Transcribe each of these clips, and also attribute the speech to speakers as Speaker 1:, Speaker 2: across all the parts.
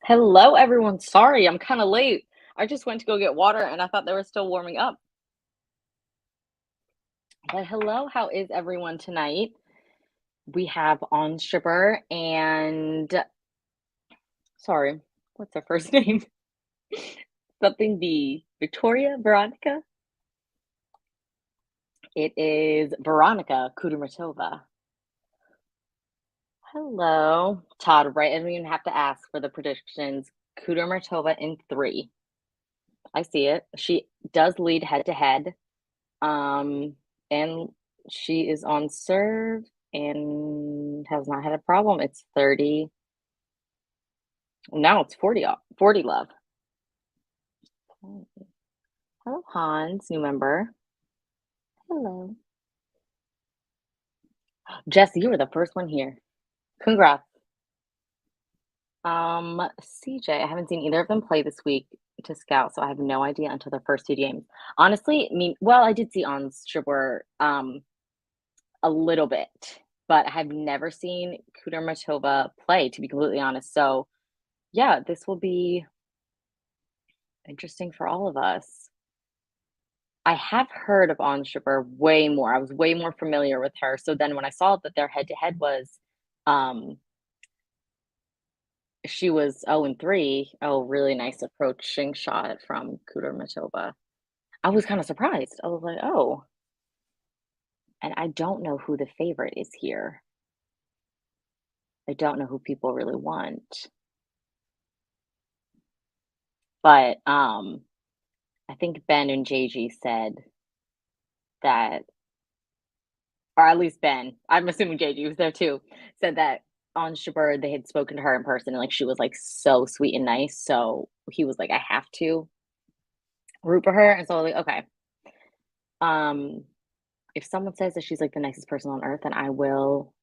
Speaker 1: Hello, everyone. Sorry, I'm kind of late. I just went to go get water and I thought they were still warming up. But hello, how is everyone tonight? We have Ons JABEUR and sorry, what's her first name? Something B. Victoria, Veronika? It is Veronika KUDERMETOVA. Hello, Todd, right? I don't even have to ask for the predictions. KUDERMETOVA in three. I see it. She does lead head to head. Um, and she is on serve and has not had a problem. It's 30. Now it's 40 40 love. Okay. Hello, Hans, new member. Hello. Jesse, you were the first one here. Congrats. CJ, I haven't seen either of them play this week to scout, so I have no idea until their first two games. Honestly, well, I did see on Stribber a little bit, but I have never seen Kudermatova play, to be completely honest. So yeah, this will be interesting for all of us. I have heard of Ons JABEUR way more. I was way more familiar with her. So then when I saw that their head to head was um she was 0 and 3. Oh, really nice approaching shot from Kudermetova. I was kind of surprised. I was like, oh, and I don't know who the favorite is here. I don't know who people really want. But I think Ben and JG said that, or at least Ben, I'm assuming JG was there too, said that on Shabir they had spoken to her in person and like she was like so sweet and nice. So he was like, I have to root for her. And so I was like, okay. Um, if someone says that she's like the nicest person on earth, then I will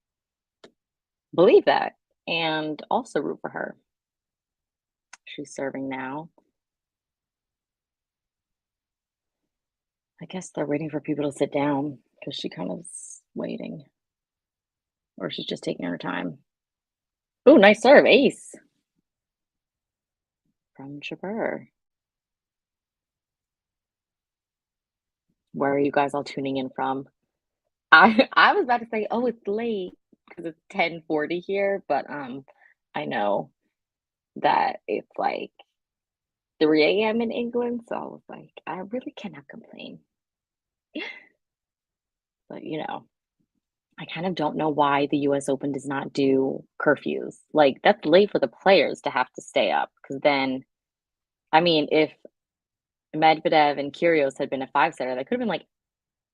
Speaker 1: believe that and also root for her. She's serving now. I guess they're waiting for people to sit down because she kind of is waiting. Or she's just taking her time. Oh, nice serve, ace from Jabeur. Where are you guys all tuning in from? I was about to say, oh, it's late because it's 10:40 here, but I know that it's like 3 a.m. in England, so I was like, I really cannot complain. But I kind of don't know why the US Open does not do curfews. Like that's late for the players to have to stay up because then I mean, if Medvedev and Kyrgios had been a five setter, that could have been like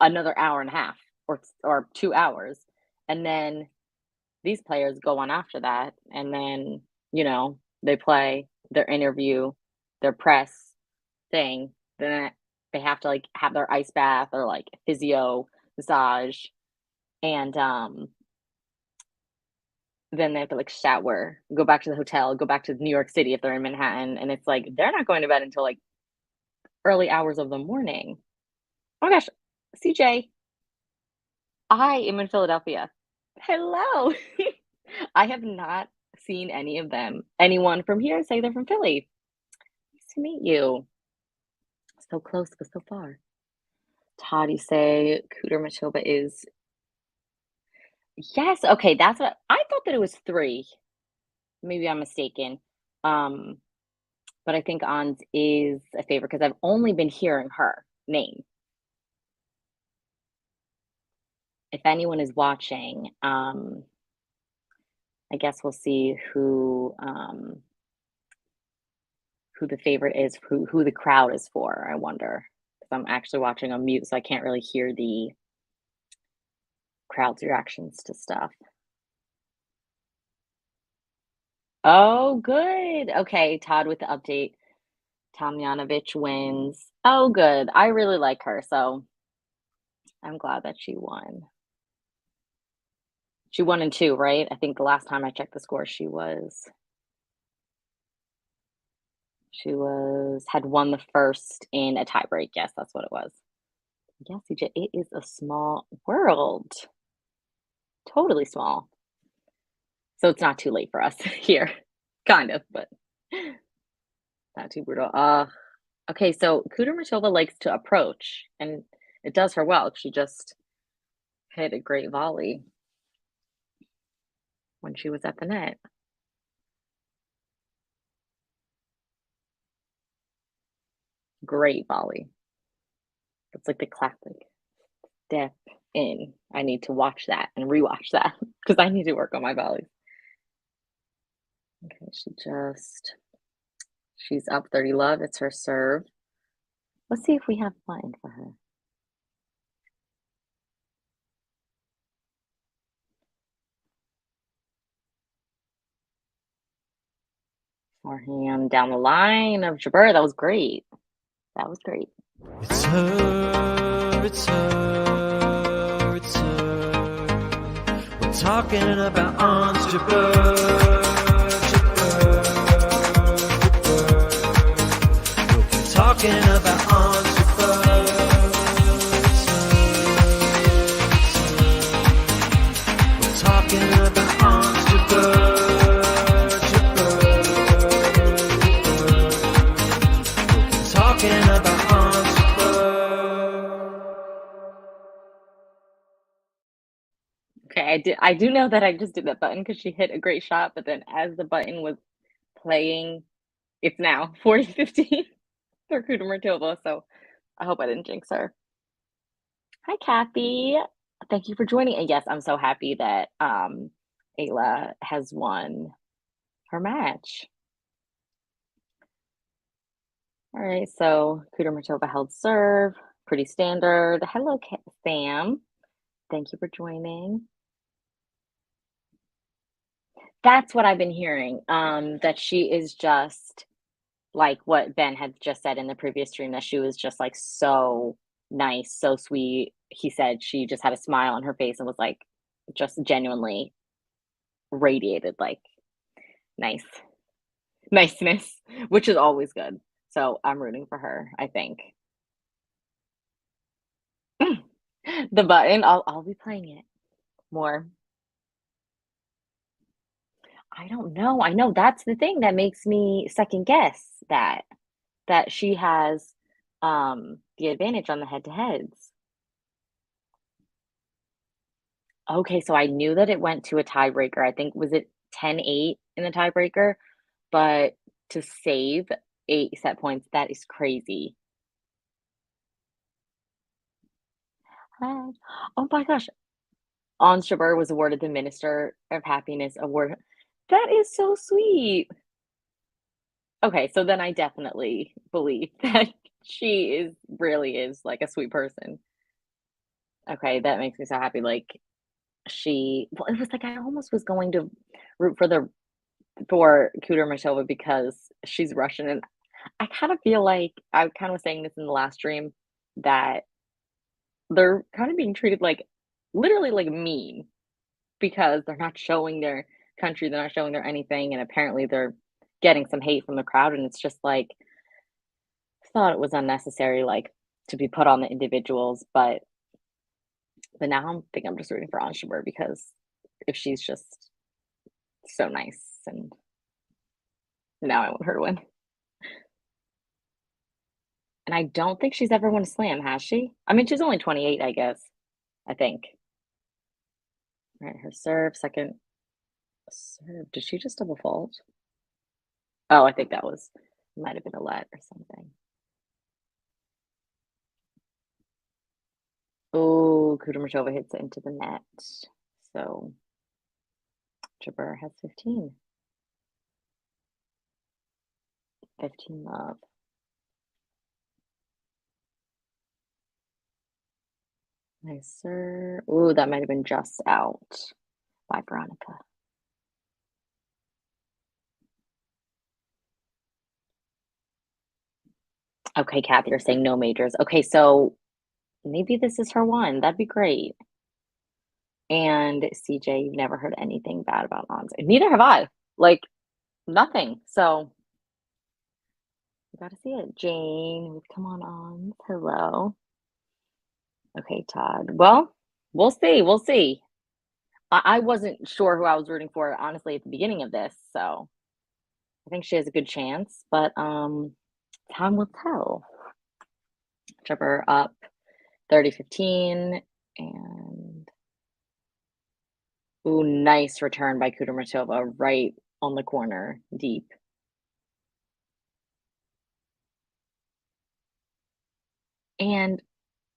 Speaker 1: another hour and a half or 2 hours. And then these players go on after that. And then, they play their interview, their press thing. Then they have to like have their ice bath or like physio massage. And then they have to like shower, go back to the hotel, go back to New York City if they're in Manhattan. And it's like they're not going to bed until like early hours of the morning. Oh my gosh, CJ, I am in Philadelphia. Hello. I have not seen anyone from here say they're from Philly. Nice to meet you. So close, but so far. Todd, you say Kudermetova is yes. Okay, that's what I thought that it was three. Maybe I'm mistaken. Um, but I think Ons is a favorite because I've only been hearing her name. If anyone is watching, I guess we'll see who the favorite is, who the crowd is for, I wonder. Because I'm actually watching on mute, so I can't really hear the crowd's reactions to stuff. Oh, good. Okay, Todd with the update. Tomljanovic wins. Oh, good. I really like her, so I'm glad that she won. She won in two, right? I think the last time I checked the score, had won the first in a tiebreak. Yes, that's what it was. Yes, CJ, it is a small world. Totally small. So it's not too late for us here. Kind of, but Not too brutal. Okay, so Kudermetova likes to approach, and it does her well. She just hit a great volley when she was at the net. Great volley. It's like the classic step in. I need to watch that and rewatch that because I need to work on my volleys. Okay, she's up 30 love. It's her serve. Let's see if we have fun for her. Forehand down the line of Jabeur. That was great. That was great.
Speaker 2: It's her, it's her, it's her. We're talking about Ons JABEUR, JABEUR, JABEUR. We'll be talking about Ons JABEUR. It's her, it's her. We're talking about Ons JABEUR.
Speaker 1: Okay, I do know that I just did that button because she hit a great shot, but then as the button was playing, it's now 40-15 for Kudermetova, so I hope I didn't jinx her. Hi, Kathy. Thank you for joining. And yes, I'm so happy that Ayla has won her match. All right, so Kudermetova held serve, pretty standard. Hello, Sam. Thank you for joining. That's what I've been hearing, that she is just like what Ben had just said in the previous stream, that she was just like so nice, so sweet. He said she just had a smile on her face and was like just genuinely radiated like nice niceness, which is always good. So I'm rooting for her, I think. The button, I'll be playing it more. I don't know. I know that's the thing that makes me second guess that she has the advantage on the head-to-heads. Okay, so I knew that it went to a tiebreaker. I think was it 10-8 in the tiebreaker, but to save 8 set points, that is crazy. Hi. Oh my gosh. Ons Jabeur was awarded the Minister of Happiness Award. That is so sweet. Okay, so then I definitely believe that she really is like a sweet person. Okay, that makes me so happy. Like well, it was like I almost was going to root for Kudermetova because she's Russian, and I kind of feel like I kind of was saying this in the last stream that they're kind of being treated like literally like mean because they're not showing their country, they're not showing their anything, and apparently they're getting some hate from the crowd, and it's just like thought it was unnecessary, like to be put on the individuals, but now I'm just rooting for Ons Jabeur because if she's just so nice, and now I want her to win. And I don't think she's ever won a slam, has she? I mean, she's only 28, I guess. I think. All right, her serve, second serve. Did she just double fault? Oh, I think that might have been a let or something. Oh, Kudermetova hits it into the net. So Jabeur has 15. 15 love. Nice, sir. Ooh, that might have been just out by Veronika. Okay, Kathy, you're saying no majors. Okay, so maybe this is her one. That'd be great. And CJ, you've never heard anything bad about Ons. Neither have I. Like, nothing. So, you gotta see it. Jane with Come On Ons. Hello. Okay, Todd. Well, we'll see. We'll see. I wasn't sure who I was rooting for, honestly, at the beginning of this. So, I think she has a good chance, but time will tell. Jabeur up 30-15, and ooh, nice return by KUDERMETOVA right on the corner, deep. And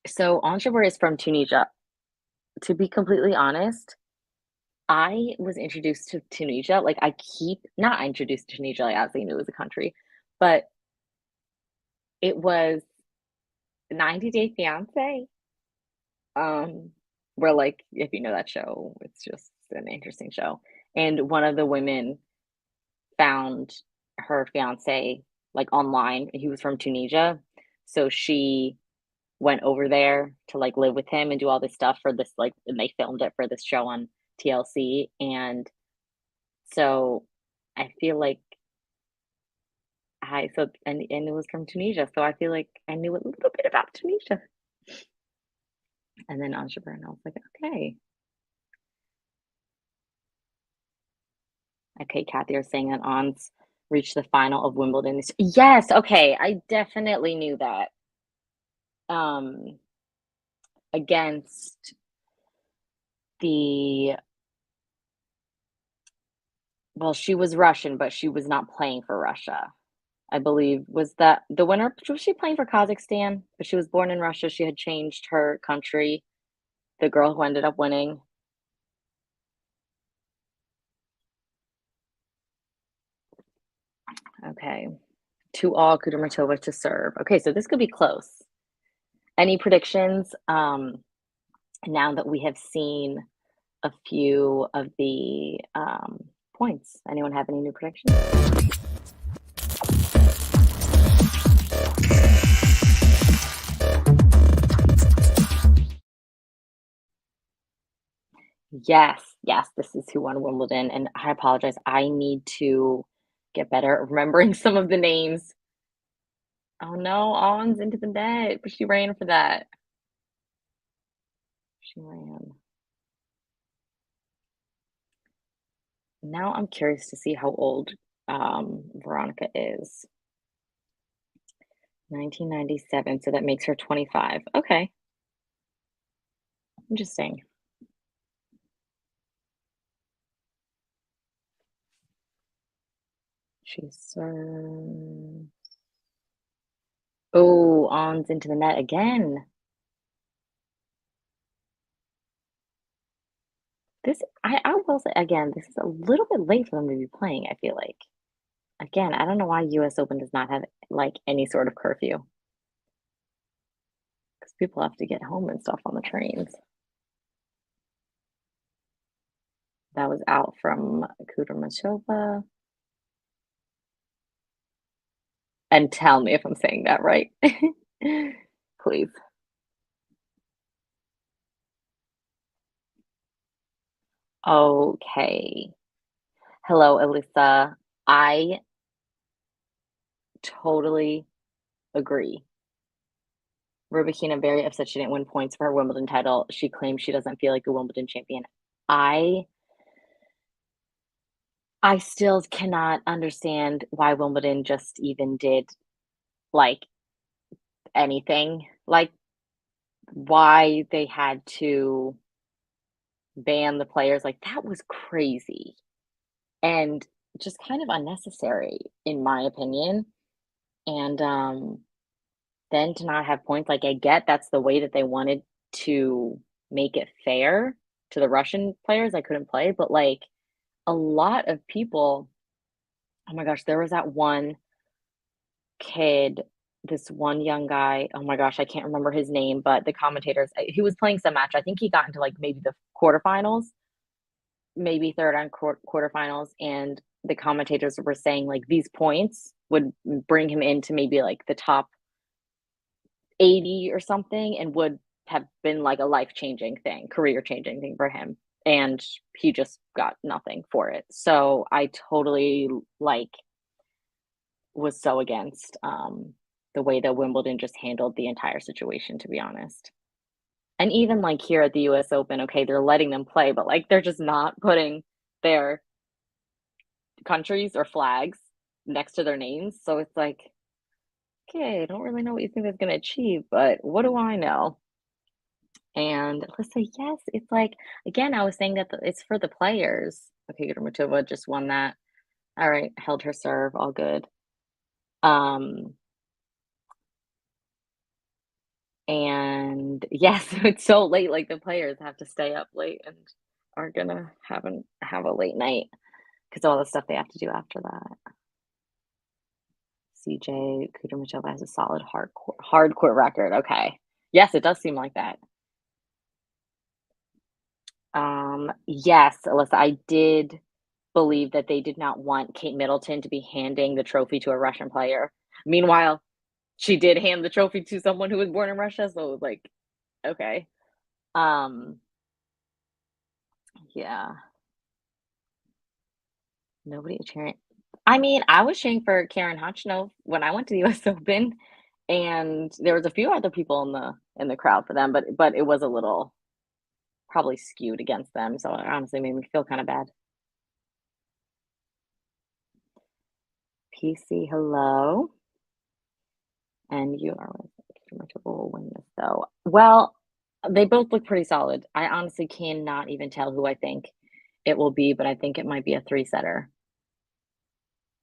Speaker 1: so Ons JABEUR is from Tunisia. To be completely honest, I was introduced to Tunisia, like, I keep not introduced to Tunisia, like, as I knew it was a country, but it was 90 Day Fiancé, um, where, like, if you know that show, it's just an interesting show, and one of the women found her fiancé, like, online, he was from Tunisia, so she went over there to, like, live with him and do all this stuff for this, like, and they filmed it for this show on TLC, and so I feel like and it was from Tunisia, so I feel like I knew a little bit about Tunisia. And then Ons JABEUR, and I was like, "Okay." Okay, Kathy are saying that Ons reached the final of Wimbledon this yes, okay, I definitely knew that. Um, against the well, she was Russian, but she was not playing for Russia. I believe was that the winner was she playing for Kazakhstan? But she was born in Russia, she had changed her country, the girl who ended up winning. Okay. 2-all, Kudermetova to serve. Okay, so this could be close. Any predictions, now that we have seen a few of the, points? Anyone have any new predictions? Yes, yes, this is who won Wimbledon, and I apologize, I need to get better at remembering some of the names. Oh no, On's into the net, but she ran for that. She ran. Now I'm curious to see how old Veronika is. 1997, so that makes her 25. Okay, interesting. She serves. Oh, On's into the net again. I will say again, this is a little bit late for them to be playing, I feel like. Again, I don't know why US Open does not have like any sort of curfew because people have to get home and stuff on the trains. That was out from Kudermetova. And tell me if I'm saying that right. Please. Okay. Hello, Alyssa. I totally agree. Rubikina very upset she didn't win points for her Wimbledon title. She claims she doesn't feel like a Wimbledon champion. I I still cannot understand why Wimbledon just even did like anything. Like why they had to ban the players. Like that was crazy and just kind of unnecessary in my opinion. And then to not have points, like I get that's the way that they wanted to make it fair to the Russian players that couldn't play, but like a lot of people, oh my gosh, there was that one kid, this one young guy, oh my gosh, I can't remember his name, but the commentators, he was playing some match. I think he got into like maybe the quarterfinals, maybe third on quarterfinals, and the commentators were saying like these points would bring him into maybe like the top 80 or something and would have been like a life-changing thing, career-changing thing for him. And he just got nothing for it. So I totally like was so against the way that Wimbledon just handled the entire situation, to be honest. And even like here at the US Open, okay, they're letting them play, but like they're just not putting their countries or flags next to their names. So it's like, okay, I don't really know what you think that's gonna achieve, but what do I know? And let's say, yes, it's like, again, I was saying that it's for the players. Okay, Gudurmatova just won that. All right, held her serve, all good. Um, and yes, it's so late, like the players have to stay up late and are gonna have a late night because all the stuff they have to do after that. CJ Kudermetova has a solid hardcore record. Okay. Yes, it does seem like that. Yes, Alyssa, I did believe that they did not want Kate Middleton to be handing the trophy to a Russian player. Meanwhile, she did hand the trophy to someone who was born in Russia, so it was like, okay. Um, yeah, nobody cheering. I mean, I was cheering for Karen Khachanov when I went to the US Open, and there was a few other people in the crowd for them, but it was a little probably skewed against them, so it honestly made me feel kind of bad. PC, hello. And you are with will win this though. Well, they both look pretty solid. I honestly cannot even tell who I think it will be, but I think it might be a three setter.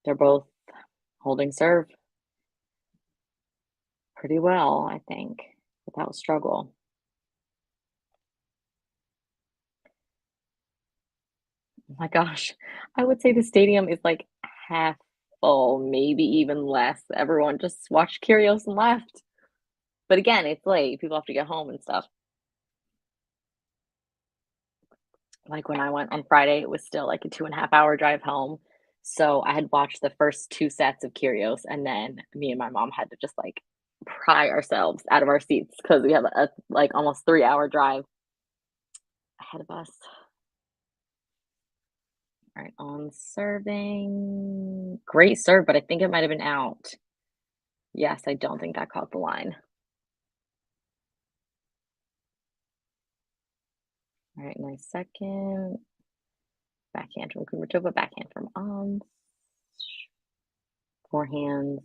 Speaker 1: They're both holding serve pretty well, I think, without struggle. Oh my gosh, I would say the stadium is like half full, maybe even less. Everyone just watched Kyrgios and left. But again, it's late. People have to get home and stuff. Like when I went on Friday, it was still like a 2.5 hour drive home. So I had watched the first two sets of Curios, and then me and my mom had to just like pry ourselves out of our seats because we have a like almost 3 hour drive ahead of us. All right, on serving. Great serve, but I think it might have been out. Yes, I don't think that caught the line. All right, nice second. Backhand from Kumatova, backhand from Ons. Forehand.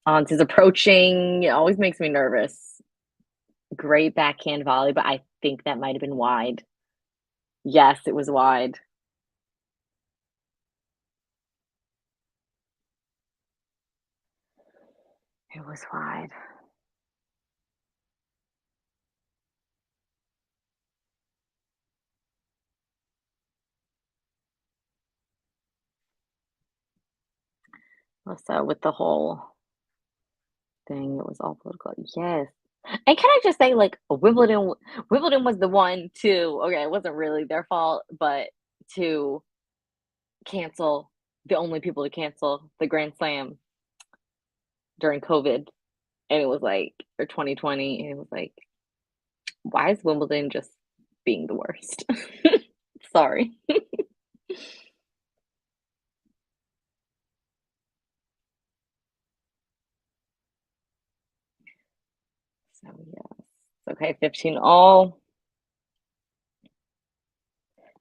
Speaker 1: Ons is approaching. It always makes me nervous. Great backhand volley, but I think that might have been wide. Yes, it was wide. It was wide. So with the whole thing, it was all political. Yes. And can I just say, like, Wimbledon was the one to, okay, it wasn't really their fault, but to cancel the only people to cancel the Grand Slam during COVID. And it was like, or 2020, and it was like, why is Wimbledon just being the worst? Sorry. So yes. Okay, 15 all.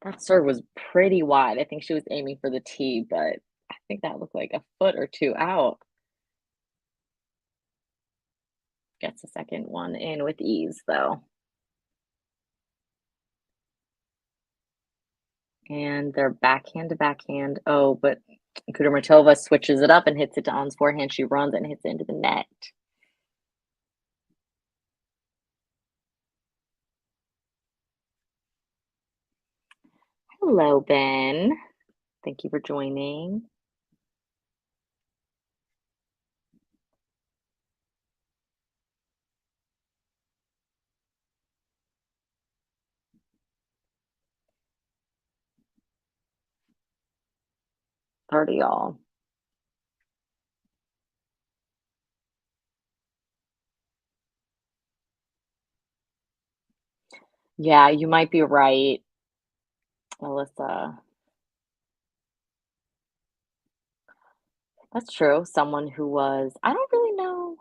Speaker 1: That serve was pretty wide. I think she was aiming for the tee, but I think that looked like a foot or two out. Gets the second one in with ease, though. And they're backhand to backhand. Oh, but Kudermetova switches it up and hits it to On's forehand. She runs and hits it into the net. Hello, Ben. Thank you for joining. Party all. Yeah, you might be right, Alyssa. That's true. Someone who was, I don't really know.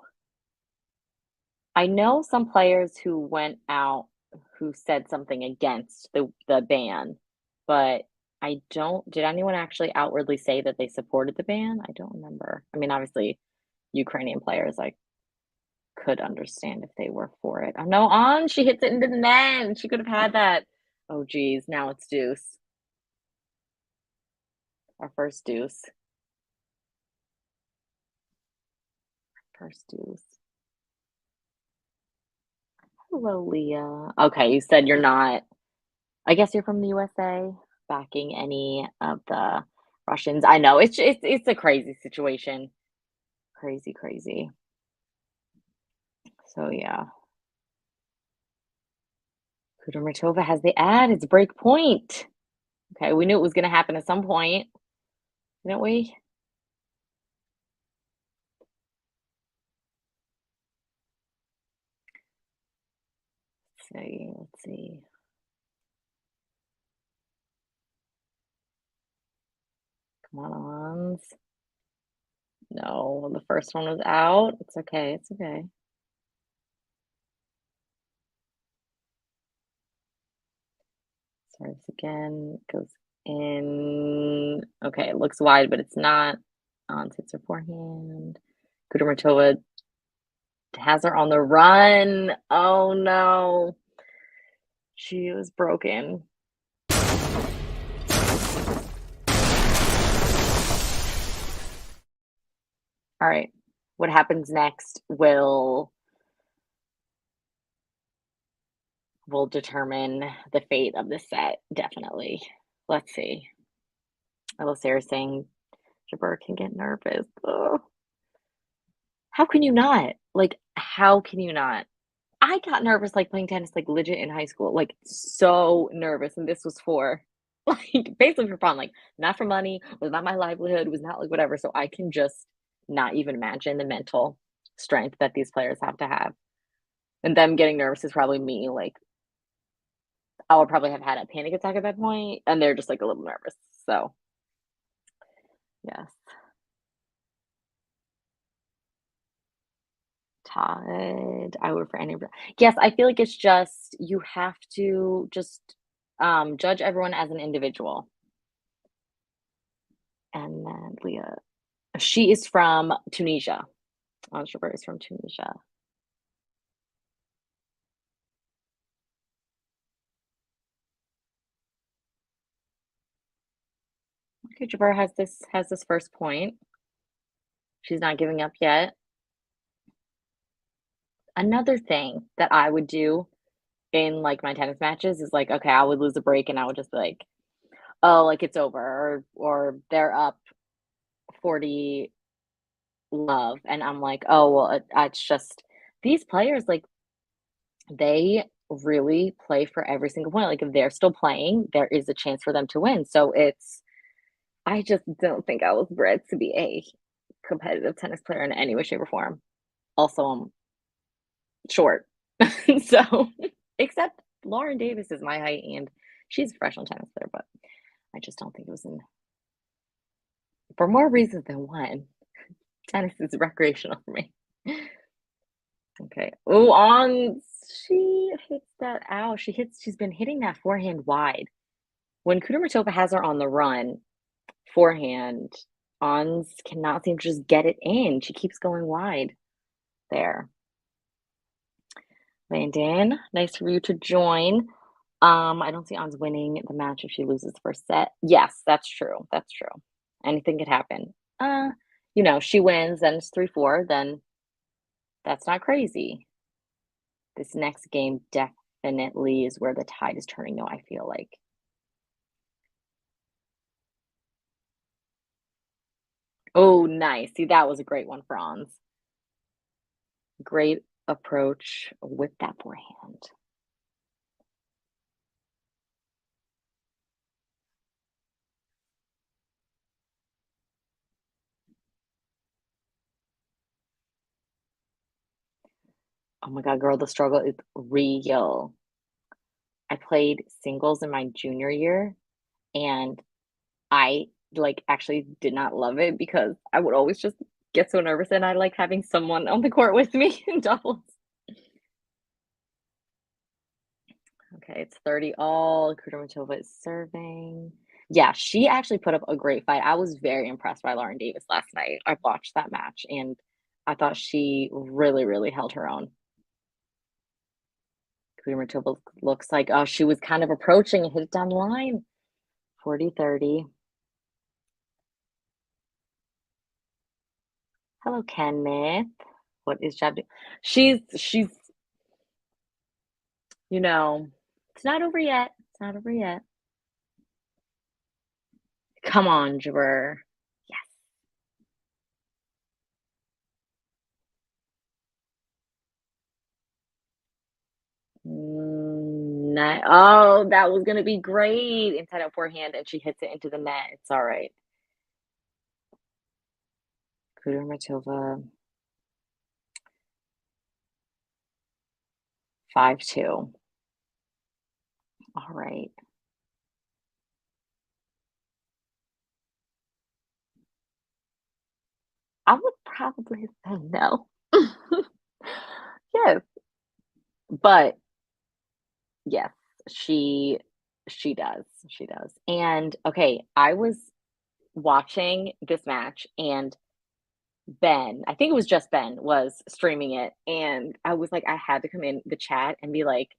Speaker 1: I know some players who went out who said something against the ban, but did anyone actually outwardly say that they supported the ban? I don't remember. I mean, obviously, Ukrainian players, I could understand if they were for it. Oh no, on she hits it into the net. She could have had that. Oh geez, now it's deuce. Our first deuce. First deuce. Hello, Leah. Okay, you said you're not, I guess you're from the USA, backing any of the Russians. I know it's a crazy situation. Crazy, crazy. So yeah. Kudermetova has the ad. It's break point. Okay, we knew it was gonna happen at some point, didn't we? Let's see. Come on, Ons. No, the first one was out. It's okay. It's okay. Serves again. Goes in. Okay, it looks wide, but it's not. On hits her forehand. Kudermetova has her on the run. Oh no. She was broken. All right. What happens next will determine the fate of the set, definitely. Let's see. I will Sarah saying Jabeur can get nervous. Ugh. How can you not? Like, how can you not? I got nervous like playing tennis, like legit in high school, like so nervous. And this was for like basically for fun, like not for money, was not my livelihood, was not like whatever. So I can just not even imagine the mental strength that these players have to have. And them getting nervous is probably me. Like I would probably have had a panic attack at that point, and they're just like a little nervous. So yes. Tied. I would for any of the yes, I feel like it's just you have to just judge everyone as an individual. And then Leah, she is from Tunisia. Ons JABEUR is from Tunisia. Okay, JABEUR has this first point. She's not giving up yet. Another thing that I would do in like my tennis matches is like, okay, I would lose a break and I would just be like, oh, like it's over, or they're up 40 love, and I'm like, oh well, it's just these players like they really play for every single point. Like if they're still playing, there is a chance for them to win. So it's I just don't think I was bred to be a competitive tennis player in any way, shape, or form. Also, I'm short. So, except Lauren Davis is my height and she's a professional tennis player, but I just don't think it was in for more reasons than one. Tennis is recreational for me. Okay. Oh, on she hits that out. She's been hitting that forehand wide. When Kudermetova has her on the run, forehand, Ons cannot seem to just get it in. She keeps going wide there. Landon, nice for you to join. I don't see Ons winning the match if she loses the first set. Yes, that's true. That's true. Anything could happen. Uh, she wins, then it's 3-4, then that's not crazy. This next game definitely is where the tide is turning, though, I feel like. Oh, nice. See, that was a great one for Ons. Great approach with that forehand. Oh my God, girl, the struggle is real. I played singles in my junior year and I like actually did not love it because I would always just get so nervous and I like having someone on the court with me in doubles. Okay, it's 30 all. Kudermetova is serving. Yeah, she actually put up a great fight. I was very impressed by Lauren Davis last night. I watched that match, and I thought she really, really held her own. Kudermetova looks like, oh, she was kind of approaching and hit it down the line. 40-30. Hello, Kenneth. What is Jab doing? She's, you know, it's not over yet. It's not over yet. Come on, Jabber. Yes. Oh, that was gonna be great. Inside out forehand, and she hits it into the net. It's all right. Kudermetova, 5-2. All right. I would probably say no. Yes, but yes, she she does. She does. And okay, I was watching this match and Ben, I think it was just Ben, was streaming it, and I was like, I had to come in the chat and be like,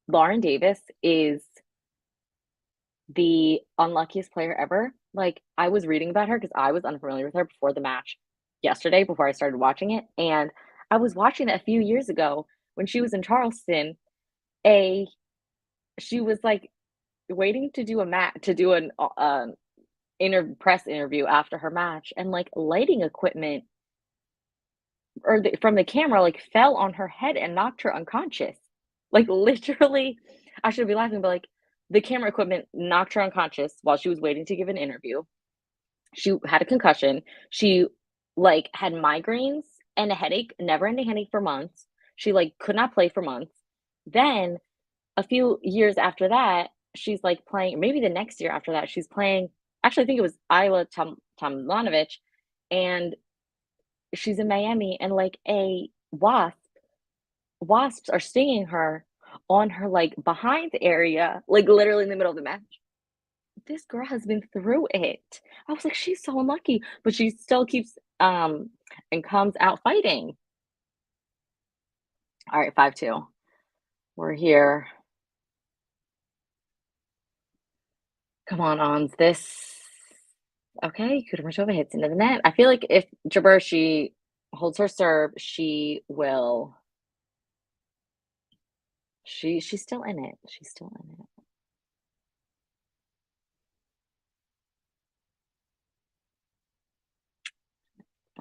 Speaker 1: Lauren Davis is the unluckiest player ever. Like, I was reading about her because I was unfamiliar with her before the match yesterday, before I started watching it. And I was watching it a few years ago when she was in Charleston. A She was like waiting to do a mat to do an press interview after her match, and like lighting equipment from the camera like fell on her head and knocked her unconscious. Like literally, I should be laughing, but like the camera equipment knocked her unconscious while she was waiting to give an interview. She had a concussion. She like had migraines and a headache, never ending headache for months. She like could not play for months. Then a few years after that, she's like playing, maybe the next year after that, she's playing. Actually, I think it was Iowa Tomlanovich, and she's in Miami, and like a wasps are stinging her on her like behind area, like literally in the middle of the match. This girl has been through it. I was like, she's so unlucky, but she still keeps and comes out fighting. All right, 5-2. We're here. Come on, Ons. This okay, Kudermetova hits into the net. I feel like if Jabeur she holds her serve, she will she's still in it. She's still in it.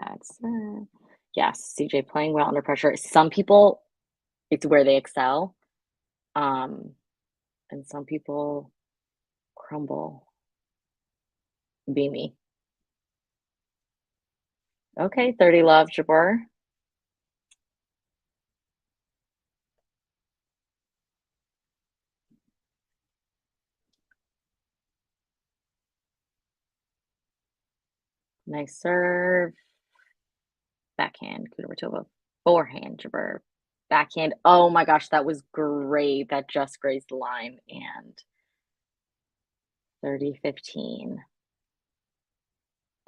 Speaker 1: That's yes, CJ playing well under pressure. Some people, it's where they excel. Um, and some people crumble. Be me. Okay, 30 love, Jabeur. Nice serve. Backhand, Kudermetova. Forehand, Jabeur. Backhand. Oh my gosh, that was great. That just grazed the line. And 30-15.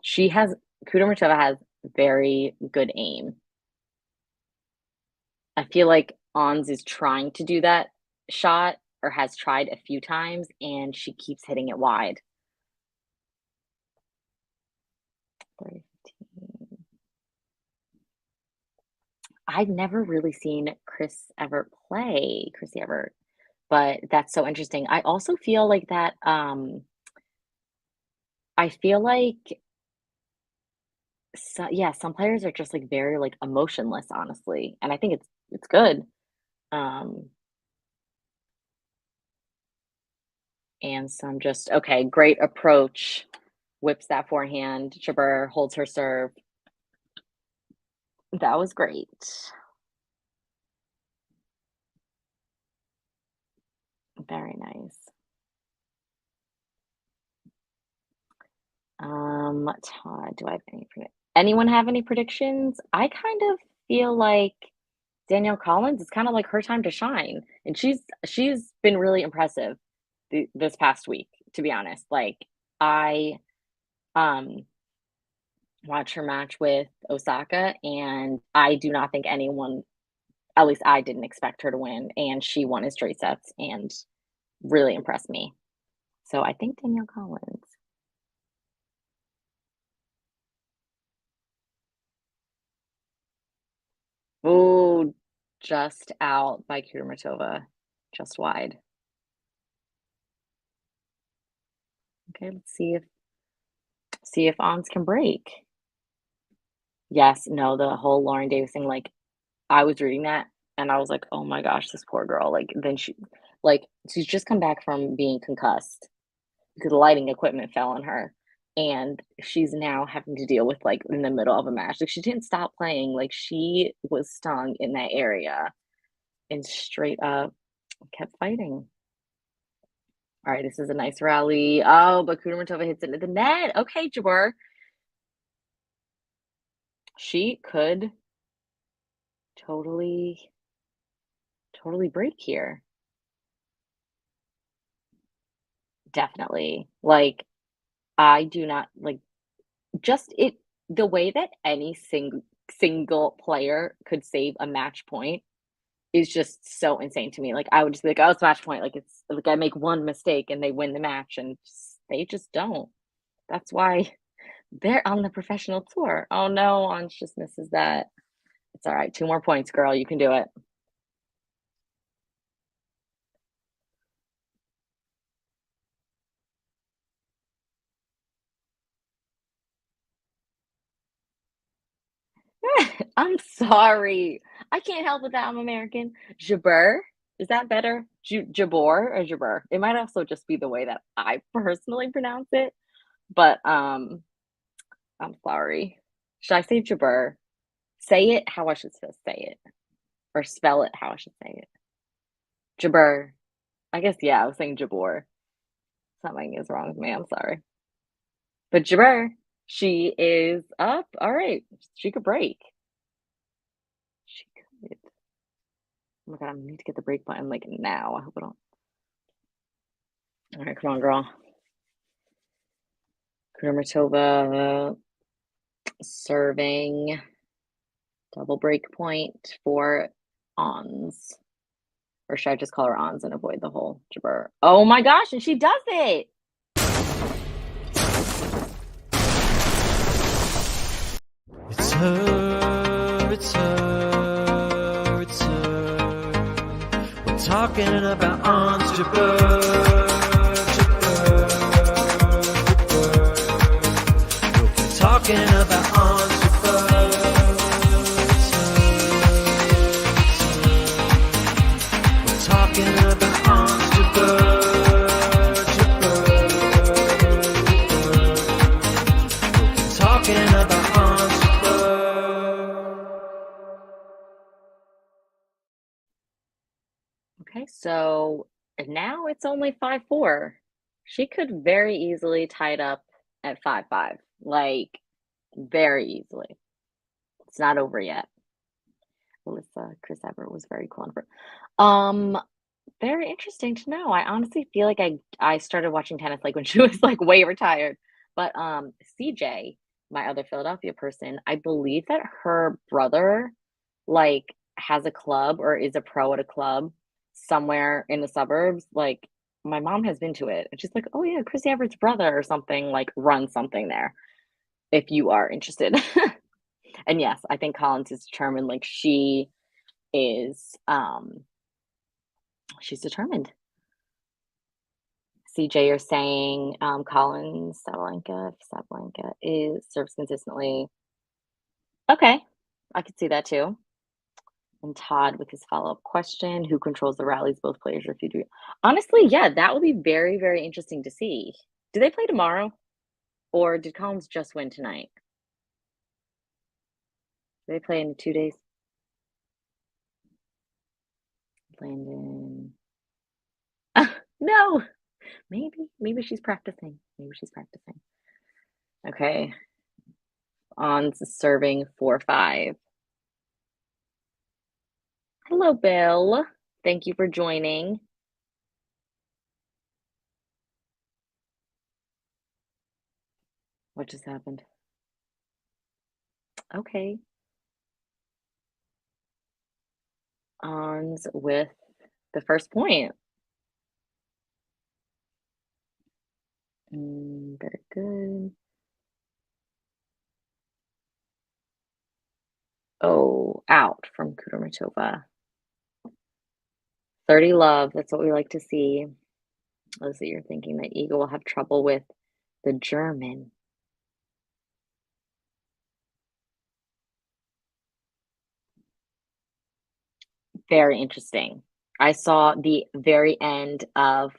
Speaker 1: She has Kudermetova has very good aim. I feel like Ons is trying to do that shot or has tried a few times and she keeps hitting it wide. 30. I've never really seen Chrissy Evert, but that's so interesting. I also feel like that I feel like yeah, some players are just like very like emotionless, honestly. And I think it's good. Um and some just okay, great approach. Whips that forehand. Jabeur holds her serve. That was great. Very nice. Todd, do I have anyone have any predictions? I kind of feel like Danielle Collins is kind of like her time to shine, and she's been really impressive this past week, to be honest. Like I um watched her match with Osaka, and I do not think anyone, at least I didn't expect her to win, and she won in straight sets and really impressed me. So I think Danielle Collins. Oh, just out by KUDERMETOVA, just wide. Okay, let's see if Ons can break. Yes, no, the whole Lauren Davis thing, like, I was reading that and I was like, "Oh my gosh, this poor girl." Like, then she's just come back from being concussed because lighting equipment fell on her, and she's now having to deal with, like, in the middle of a match. Like, she didn't stop playing, like, she was stung in that area and straight up kept fighting. Alright, this is a nice rally. Oh, but Kudermetova hits it into the net. Okay, Jabeur. She could totally, totally break here. Definitely. Like, I do not like just it the way that any single player could save a match point is just so insane to me. Like, I would just be like, "Oh, it's match point." Like, it's like I make one mistake and they win the match, and they just don't. That's why they're on the professional tour. Oh no, Ange just misses that. It's all right. 2 more points, girl. You can do it. I'm sorry. I can't help it that I'm American. Jabeur? Is that better? Jabor or Jabeur? It might also just be the way that I personally pronounce it, but I'm sorry. Should I say Jabeur? Say it how I should say it, or spell it how I should say it. Jabeur. I guess yeah. I was saying Jabor. Something is wrong with me. I'm sorry. But Jabeur, she is up. All right, she could break. She could. Oh my god, I need to get the break button like now. I hope I don't. All right, come on, girl. Kudermetova serving double break point for Ons. Or should I just call her Ons and avoid the whole Jabber? Oh my gosh, and she does it!
Speaker 2: It's her, it's her, it's her. We're talking about Ons Jabeur, Jabeur, Jabeur. We'll keep talking about Ons Jabeur. It's her, it's her. We're talking about Ons Jabeur, Jabeur, Jabeur. We'll keep talking about Ons Jabeur.
Speaker 1: Okay, so now it's only 5-4. She could very easily tie it up at 5-5. Like, very easily. It's not over yet. Alyssa, Chris Everett was very cool on her. Very interesting to know. I honestly feel like I started watching tennis like when she was like way retired. But CJ, my other Philadelphia person, I believe that her brother like has a club or is a pro at a club somewhere in the suburbs. Like my mom has been to it. And she's like, "Oh yeah, Chris Everett's brother or something like runs something there if you are interested." And yes, I think Collins is determined. Like is she's determined. CJ, you're saying Collins, Sabalenka is serves consistently. Okay, I could see that too. And Todd with his follow-up question, who controls the rallies? Both players or if you do. Honestly, yeah, that would be very, very interesting to see. Do they play tomorrow? Or did Collins just win tonight? Do they play in 2 days? Landon. No, maybe she's practicing. Maybe she's practicing. Okay, on serving 4-5. Hello, Bill. Thank you for joining. What just happened? Okay. Ons with the first point. Very good. Oh, out from Kudermetova. 30 love. That's what we like to see. Let's see, you're thinking that Eagle will have trouble with the German. Very interesting. I saw the very end of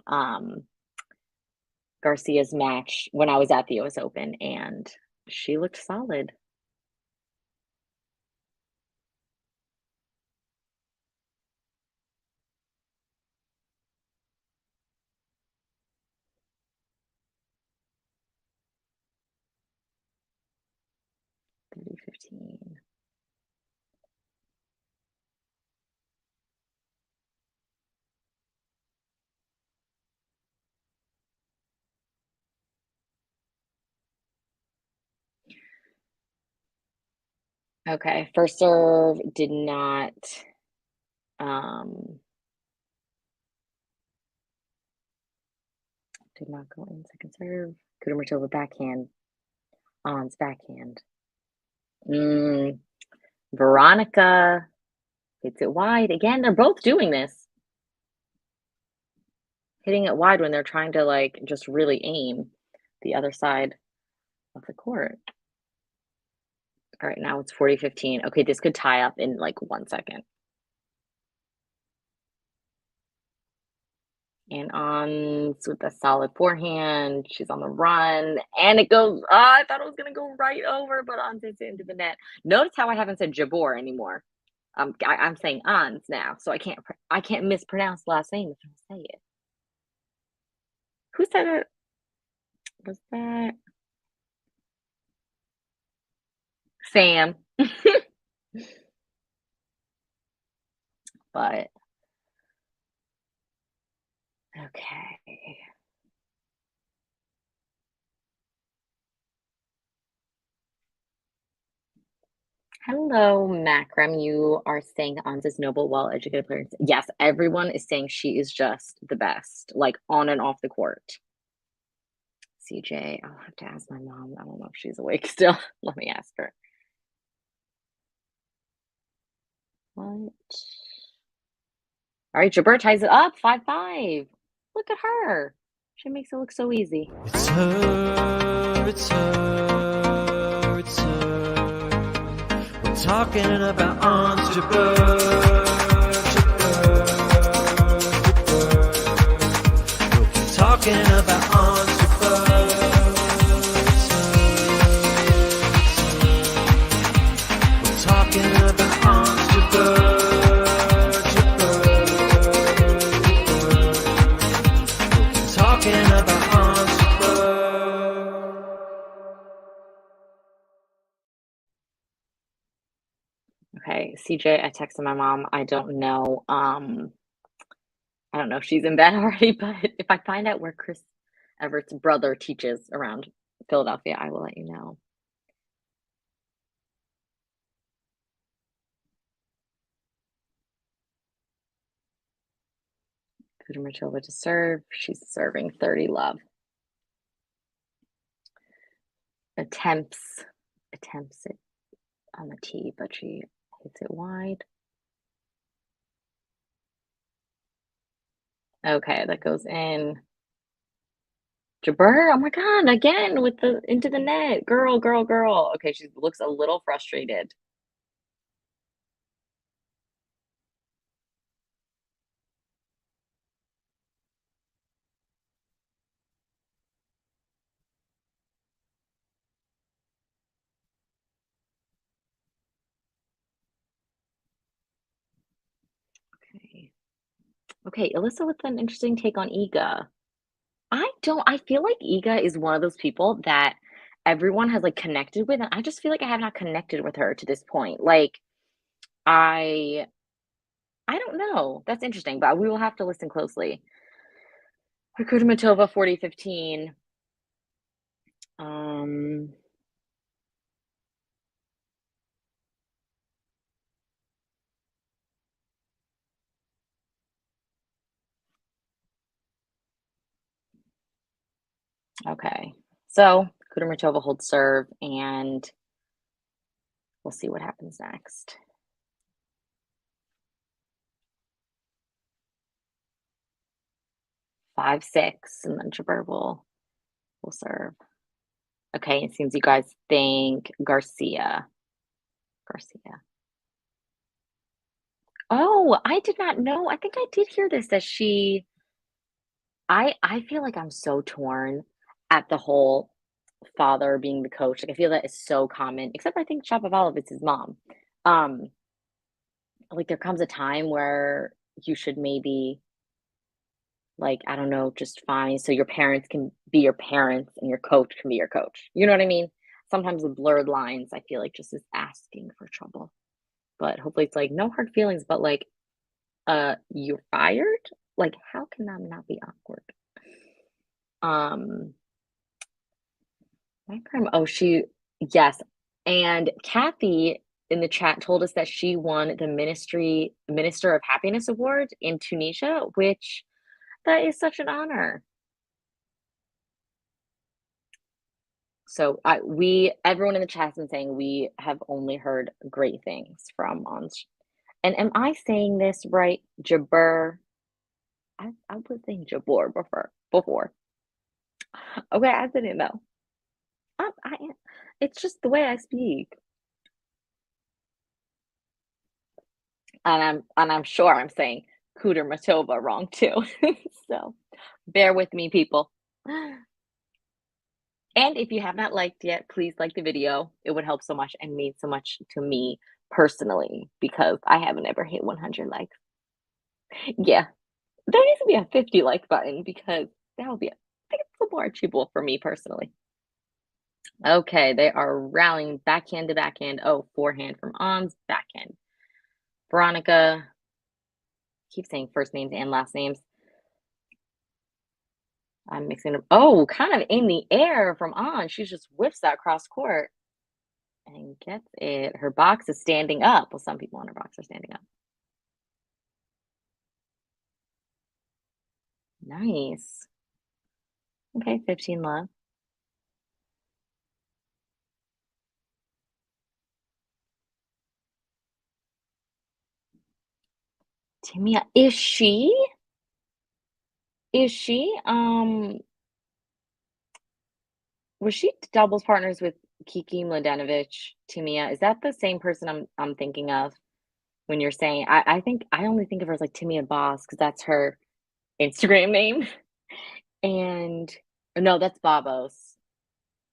Speaker 1: Garcia's match when I was at the US Open, and she looked solid. Thirty 15. Okay, first serve um did not go in. Second serve. Kudermetova backhand. On's backhand. Veronika hits it wide. Again, they're both doing this. Hitting it wide when they're trying to like just really aim the other side of the court. All right, now it's 40-15. Okay, this could tie up in like 1 second. And on with a solid forehand. She's on the run. And it goes, I thought it was gonna go right over, but Ons hits it into the net. Notice how I haven't said Jabeur anymore. I'm saying Ons now, so I can't mispronounce the last name if I say it. Who said it? Was that Sam? But okay. Hello, Macram. You are saying that Anza's noble, well-educated player. Yes, everyone is saying she is just the best, like on and off the court. CJ, I'll have to ask my mom. I don't know if she's awake still. Let me ask her. What? All right, Jabeur ties it up 5-5. Look at her. She makes it look so easy.
Speaker 2: It's her, it's her, it's her. We're talking about Ons JABEUR, JABEUR, JABEUR. We'll be talking about Ons JABEUR. We're talking about Ons JABEUR.
Speaker 1: Okay, CJ, I texted my mom. I don't know. I don't know if she's in bed already, but if I find out where Chris Everett's brother teaches around Philadelphia, I will let you know. Kudermetova to serve. She's serving 30 love. Attempts it on the tee, but she hits it wide. Okay, that goes in. Jabeur, oh my God, again with the into the net. Girl, girl, girl. Okay, she looks a little frustrated. Okay. Okay, Alyssa with an interesting take on Iga. I feel like Iga is one of those people that everyone has like connected with, and I just feel like I have not connected with her to this point. Like I I don't know. That's interesting, but we will have to listen closely. Kudermetova 40-15. Um, okay. So Kudermetova holds serve, and we'll see what happens next. 5-6, and then Jabeur will serve. Okay, it seems you guys think Garcia. Garcia. Oh, I did not know. I think I did hear this that she I feel like I'm so torn at the whole father being the coach. Like I feel that is so common, except I think Shapovalov is his mom. Um, like there comes a time where you should maybe like, I don't know, just fine so your parents can be your parents and your coach can be your coach. You know what I mean? Sometimes the blurred lines I feel like just is asking for trouble. But hopefully it's like no hard feelings, but like you're fired? Like how can that not be awkward? Um oh yes. And Kathy in the chat told us that she won the Minister of Happiness Award in Tunisia, which that is such an honor. So everyone in the chat has been saying we have only heard great things from Ons. And am I saying this right? Jabeur. I was saying Jabeur before. Okay, I didn't know. I am. It's just the way I speak, and I'm sure I'm saying Kudermetova wrong too. So bear with me, people. And if you have not liked yet, please like the video. It would help so much and mean so much to me personally because I haven't ever hit 100 likes. Yeah, there needs to be a 50 like button because that would be, I think it's a little more achievable for me personally. Okay, they are rallying backhand to backhand. Oh, forehand from Ons, backhand. Veronika, keep saying first names and last names. I'm mixing them. Oh, kind of in the air from Ons. She just whips that cross court and gets it. Her box is standing up. Well, some people on her box are standing up. Nice. Okay, 15 love. Timia, is she? Is she? Was she doubles partners with Kiki Mladenovic, Timia? Is that the same person I'm thinking of when you're saying I think I only think of her as like Timia Boss because that's her Instagram name. And no, that's Babos.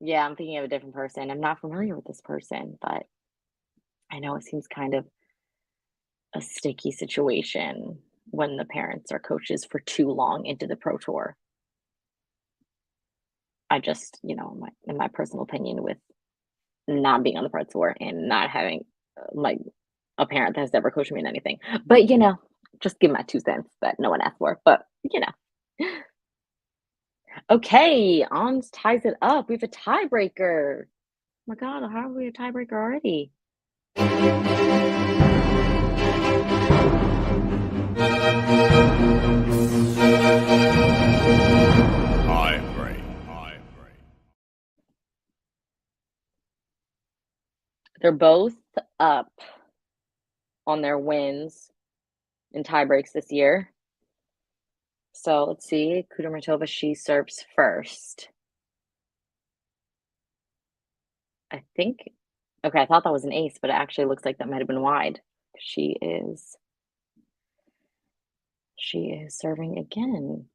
Speaker 1: Yeah, I'm thinking of a different person. I'm not familiar with this person, but I know it seems kind of a sticky situation when the parents are coaches for too long into the pro tour. I just, in my personal opinion, with not being on the pro tour and not having like a parent that has never coached me in anything, but just give my 2 cents that no one asked for. But okay, Ons ties it up. We have a tiebreaker. Oh my God, how are we a tiebreaker already? They're both up on their wins in tie breaks this year. So let's see. Kudermetova, she serves first. I think. Okay, I thought that was an ace, but it actually looks like that might have been wide. She is serving again.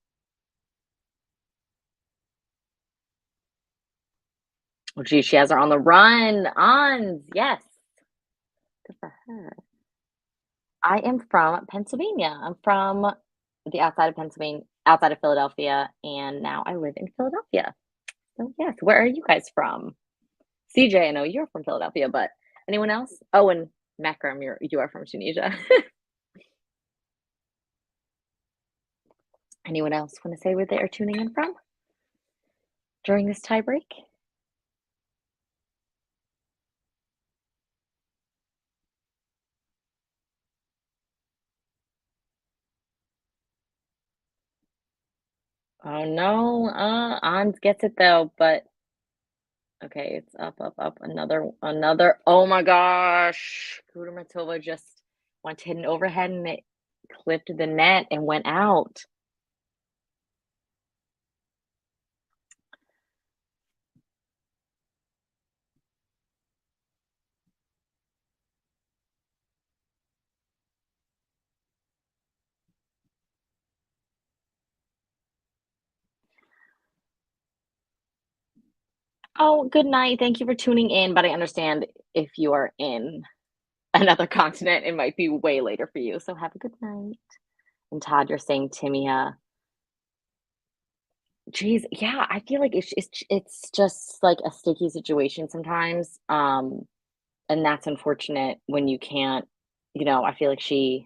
Speaker 1: Oh, gee, she has her on the run. Ons, yes. Good for her. I am from Pennsylvania. I'm from the outside of Pennsylvania, outside of Philadelphia, and now I live in Philadelphia. So yes, where are you guys from? CJ, I know you're from Philadelphia, but anyone else? Oh, and Makram, you are from Tunisia. Anyone else want to say where they are tuning in from during this tie break? Oh no, Ons gets it though, but okay, it's up, up, up. Another. Oh my gosh, Kudermetova just went hidden overhead and it clipped the net and went out. Oh, good night. Thank you for tuning in, but I understand if you are in another continent, it might be way later for you. So have a good night. And Todd, you're saying Timia. Geez, yeah, I feel like it's just like a sticky situation sometimes. And that's unfortunate when you can't, I feel like you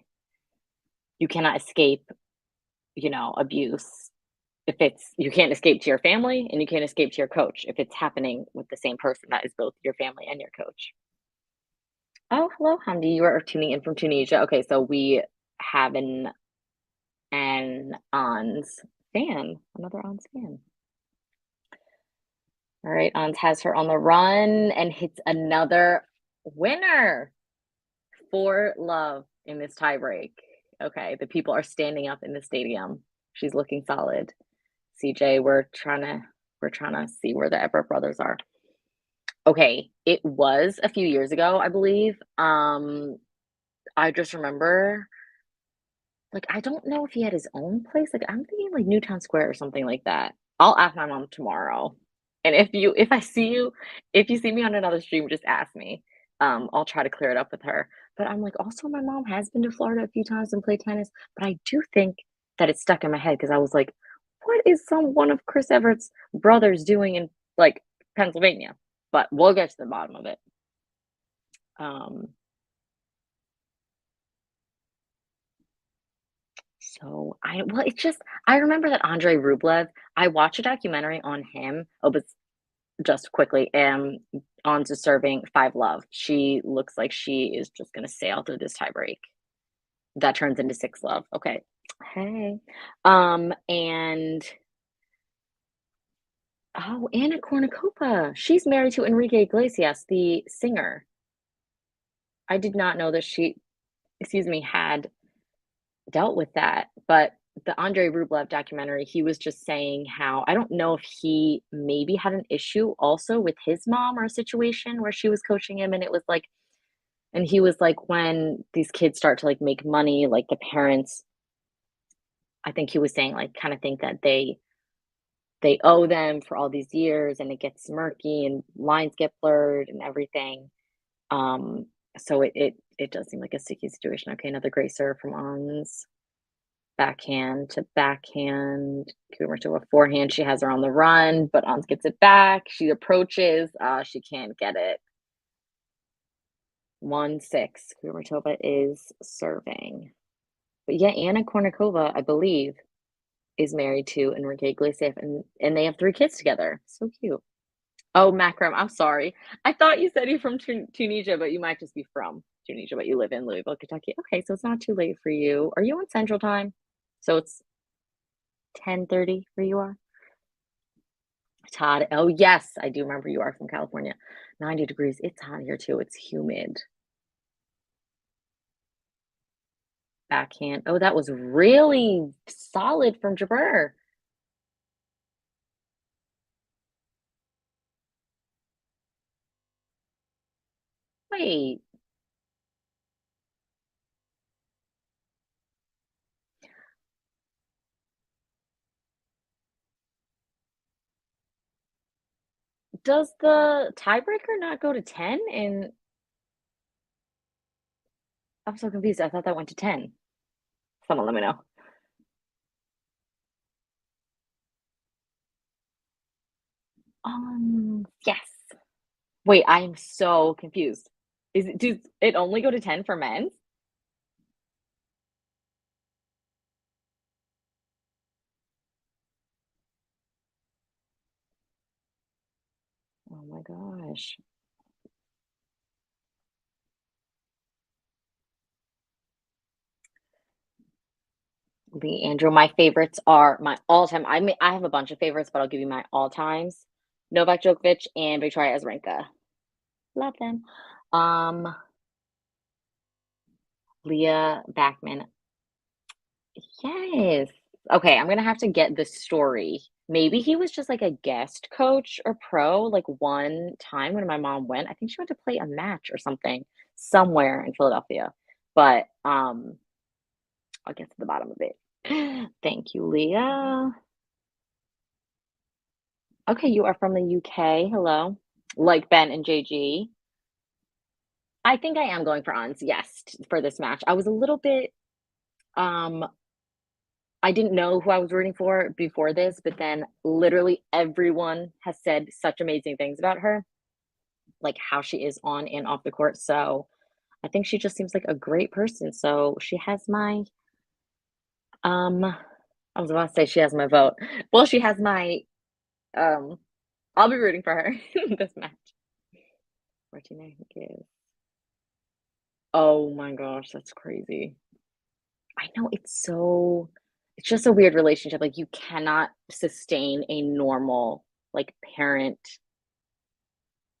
Speaker 1: cannot escape, abuse. If it's you can't escape to your family and you can't escape to your coach if it's happening with the same person that is both your family and your coach. Oh, hello, Hamdi. You are tuning in from Tunisia. Okay, so we have an Ons fan, another Ons fan. All right, Ons has her on the run and hits another winner for love in this tiebreak. Okay, the people are standing up in the stadium. She's looking solid. CJ, we're trying to see where the Everett brothers are. Okay, it was a few years ago, I believe. I just remember, like, I don't know if he had his own place. Like, I'm thinking like Newtown Square or something like that. I'll ask my mom tomorrow. And if you see me on another stream, just ask me. I'll try to clear it up with her. But I'm like, also my mom has been to Florida a few times and played tennis, but I do think that it's stuck in my head because I was like, what is one of Chris Everett's brothers doing in like Pennsylvania? But we'll get to the bottom of it. Um, it's just I remember that Andrei Rublev. I watched a documentary on him. Oh, but just quickly, on to serving five love. She looks like she is just gonna sail through this tiebreak. That turns into six love. Okay. Hey. And oh, Anna Kournikova. She's married to Enrique Iglesias, the singer. I did not know that excuse me, had dealt with that. But the Andrei Rublev documentary, he was just saying how I don't know if he maybe had an issue also with his mom or a situation where she was coaching him, and it was like, and he was like, when these kids start to like make money, like the parents, I think he was saying like kind of think that they owe them for all these years, and it gets murky and lines get blurred and everything. Um, so it does seem like a sticky situation. Okay, another great serve from Ons. Backhand to backhand. Kumar to a forehand. She has her on the run, but Ons gets it back. She approaches. She can't get it. 1-6. Kudermetova is serving. But yeah, Anna Kournikova, I believe, is married to Enrique Iglesias, and they have three kids together. So cute. Oh, Makram, I'm sorry. I thought you said you're from Tunisia, but you might just be from Tunisia, but you live in Louisville, Kentucky. Okay, so it's not too late for you. Are you on Central Time? So it's 10:30 where you are? Todd, oh yes, I do remember you are from California. 90 degrees. It's hot here too. It's humid. Backhand. Oh, that was really solid from Jabeur. Wait, does the tiebreaker not go to 10? And I'm so confused. I thought that went to 10. Someone let me know. Yes. Wait, I'm so confused. Does it only go to 10 for men? Oh my gosh. Leandro, my favorites are my all-time I have a bunch of favorites, but I'll give you my all-times. Novak Djokovic and Victoria Azarenka. Love them. Um, Leah Backman. Yes. Okay, I'm gonna have to get the story. Maybe he was just like a guest coach or pro like one time when my mom went. I think she went to play a match or something somewhere in Philadelphia. But I'll get to the bottom of it. Thank you, Leah. Okay, you are from the UK. Hello. Like Ben and JG. I think I am going for Ons, yes, for this match. I was a little bit um I didn't know who I was rooting for before this, but then literally everyone has said such amazing things about her, like how she is on and off the court. So I think she just seems like a great person. So she has my I was about to say she has my vote. Well, she has my um I'll be rooting for her in this match. Martina Hingis. Oh my gosh, that's crazy. I know it's just a weird relationship. Like you cannot sustain a normal like parent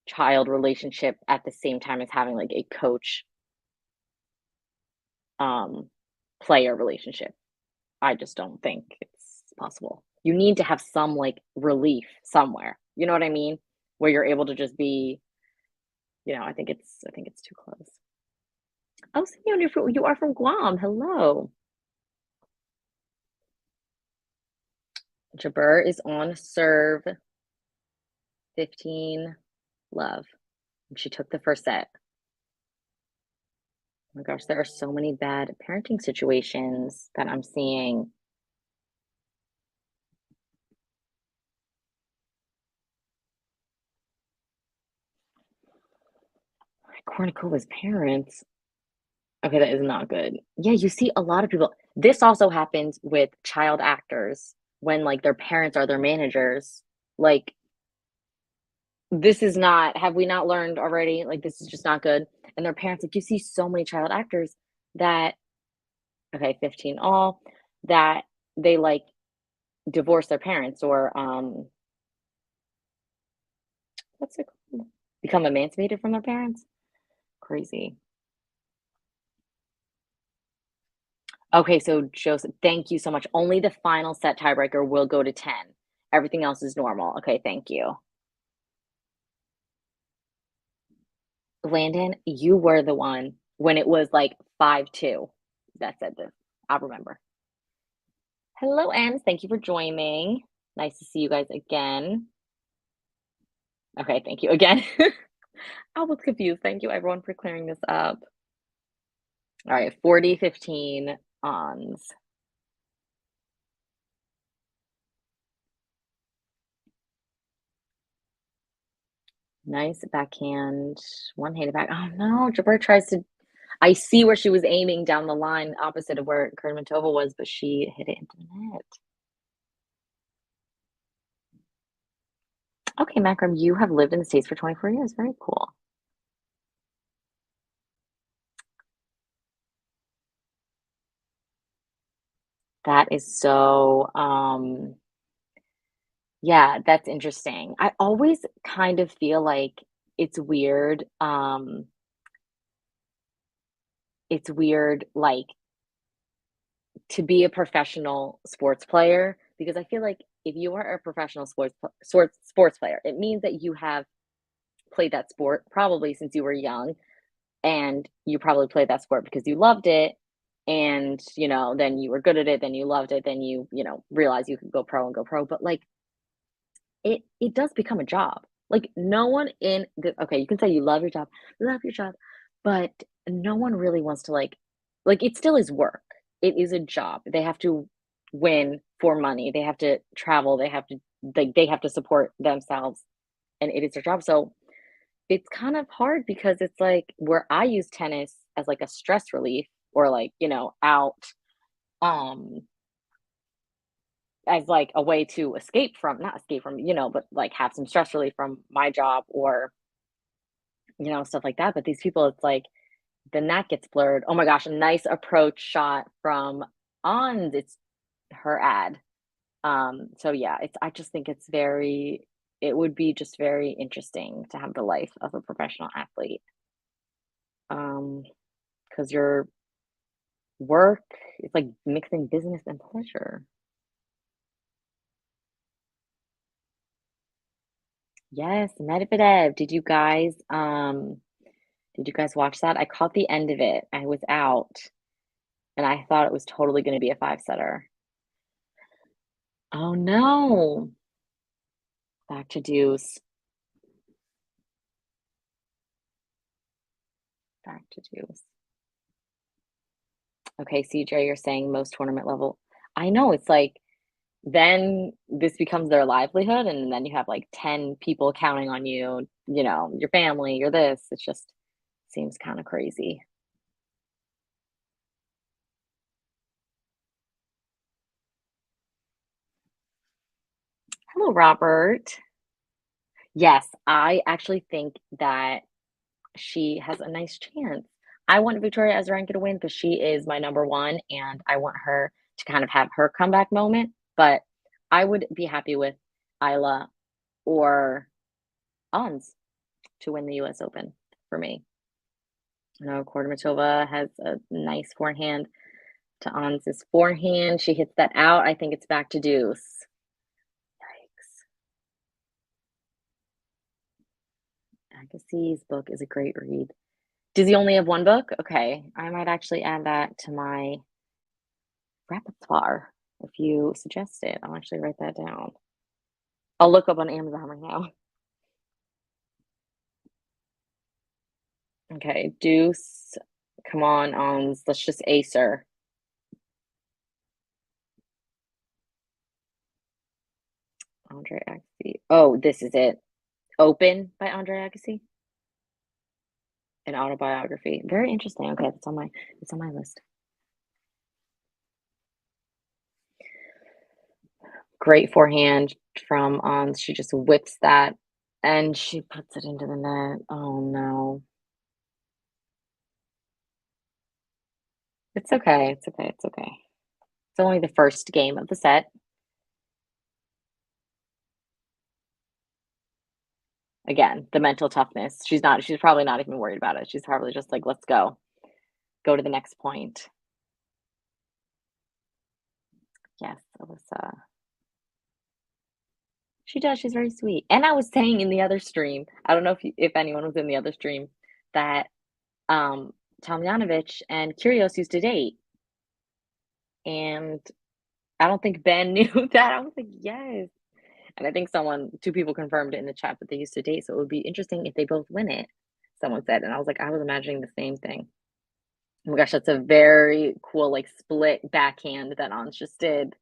Speaker 1: child relationship at the same time as having like a coach um player relationship. I just don't think it's possible. You need to have some like relief somewhere. You know what I mean? Where you're able to just be, I think it's too close. Oh, so you are from Guam. Hello. Jabeur is on serve 15 love. And she took the first set. Oh my gosh, there are so many bad parenting situations that I'm seeing. Kornikova's parents. Okay, that is not good. Yeah, you see a lot of people. This also happens with child actors when like their parents are their managers. Like this is not, have we not learned already? Like this is just not good. And their parents, like you see so many child actors that, okay, 15 all, that they like divorce their parents or what's it called? Become emancipated from their parents. Crazy. Okay, so Joseph, thank you so much. Only the final set tiebreaker will go to 10. Everything else is normal. Okay, thank you. Landon, you were the one when it was like 5-2 that said this. I remember. Hello, Ems. Thank you for joining. Nice to see you guys again. Okay, thank you again. I was confused. Thank you, everyone, for clearing this up. All right, 40-15 ons. Nice backhand, one-handed back. Oh no, Jabber tries to. I see where she was aiming down the line, opposite of where KUDERMETOVA was, but she hit it into the net. Okay, Macram, you have lived in the States for 24 years. Very cool. That is so, yeah, that's interesting. I always kind of feel like it's weird, it's weird, like, to be a professional sports player because I feel like if you are a professional sports player, it means that you have played that sport probably since you were young, and you probably played that sport because you loved it, and then you were good at it, then you loved it, then you realize you could go pro and go pro. But like it does become a job. Like no one in the okay, you can say you love your job, but no one really wants to like it still is work. It is a job. They have to win for money. They have to travel. They have to support themselves, and it is their job. So it's kind of hard because it's like where I use tennis as like a stress relief or like, out um as like a way to escape from not escape from, but like have some stress relief from my job or, stuff like that. But these people, it's like the net gets blurred. Oh my gosh, a nice approach shot from Ons, it's her ad. So yeah, I just think it would be just very interesting to have the life of a professional athlete. Because your work, it's like mixing business and pleasure. Yes, Medvedev. Did you guys watch that? I caught the end of it. I was out and I thought it was totally going to be a five setter. Oh no. Back to deuce. Back to deuce. Okay, CJ, you're saying most tournament level. I know it's like then this becomes their livelihood and then you have like 10 people counting on you, your family, your this. It just seems kind of crazy. Hello, Robert. Yes, I actually think that she has a nice chance. I want Victoria Azarenka to win because she is my number one, and I want her to kind of have her comeback moment. But I would be happy with Isla or Ons to win the U.S. Open for me. I know Kurdemetova has a nice forehand to Ons' forehand. She hits that out. I think it's back to deuce. Yikes. Agassi's book is a great read. Does he only have one book? Okay, I might actually add that to my repertoire if you suggest it. I'll actually write that down. I'll look up on Amazon right now. Okay, deuce. Come on, Ons. Let's just ace her. Andre Agassi. Oh, this is it. Open by Andre Agassi. An autobiography. Very interesting. Okay, it's on my list. Great forehand from Ons. She just whips that and she puts it into the net. Oh no. It's okay. It's okay. It's okay. It's only the first game of the set. Again, the mental toughness. She's probably not even worried about it. She's probably just like, let's go. Go to the next point. Yes, Alyssa. She does. She's very sweet. And I was saying in the other stream, I don't know if anyone was in the other stream, that Tomljanovic and Kyrgios used to date. And I don't think Ben knew that. I was like, yes. And I think two people confirmed it in the chat that they used to date. So it would be interesting if they both win it, someone said. And I was like, I was imagining the same thing. Oh my gosh, that's a very cool, like, split backhand that Ons just did.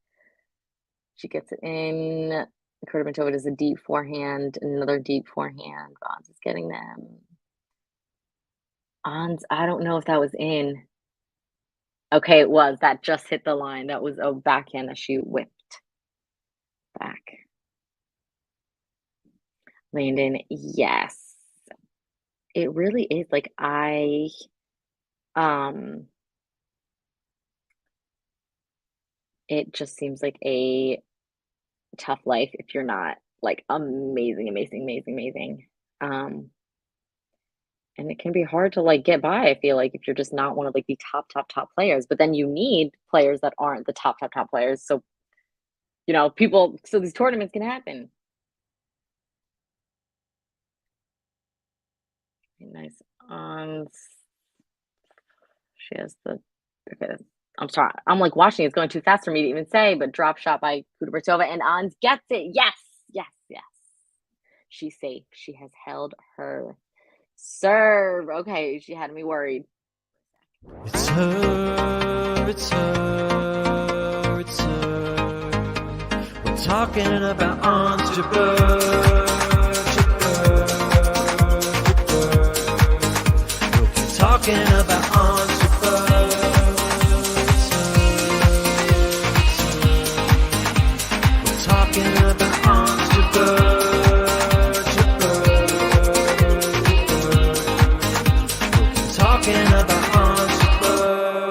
Speaker 1: She gets it in. Kurdemetova does a deep forehand, another deep forehand. Ons is getting them. Ons, I don't know if that was in. Okay, it was. That just hit the line. That was a backhand that she whipped back. Landon, yes. It really is. Like, it just seems like a tough life if you're not like amazing, amazing, amazing, amazing. And it can be hard to like get by, I feel like, if you're just not one of like the top players. But then you need players that aren't the top players. So, so these tournaments can happen. Nice. She has the okay. I'm sorry. I'm like watching. It's going too fast for me to even say, but drop shot by Kudermetova and Ons gets it. Yes, yes, yes. She's safe. She has held her serve. Okay, she had me worried.
Speaker 2: It's her, it's her, it's her. We're talking about Ons JABEUR, JABEUR. We'll be talking about Ons JABEUR. We're talking about Ons JABEUR. Talking about Ons JABEUR.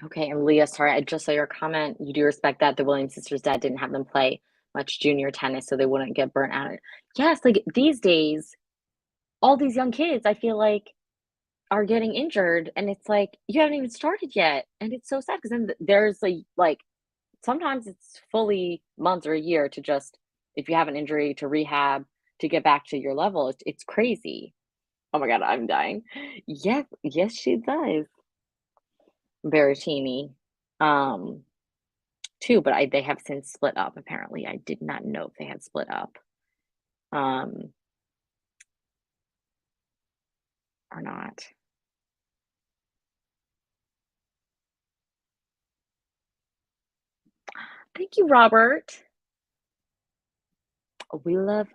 Speaker 1: Okay, and Leah, sorry, I just saw your comment. You do respect that the Williams sisters' dad didn't have them play much junior tennis so they wouldn't get burnt out. Yes, like these days, all these young kids, I feel like, are getting injured, and it's like you haven't even started yet, and it's so sad because then there's like sometimes it's fully months or a year to just if you have an injury to rehab to get back to your level. It's crazy. Oh my god, I'm dying. Yes, yes, she does. Berrettini, um, too, but they have since split up. Apparently, I did not know if they had split up, um, or not. Thank you, Robert. We love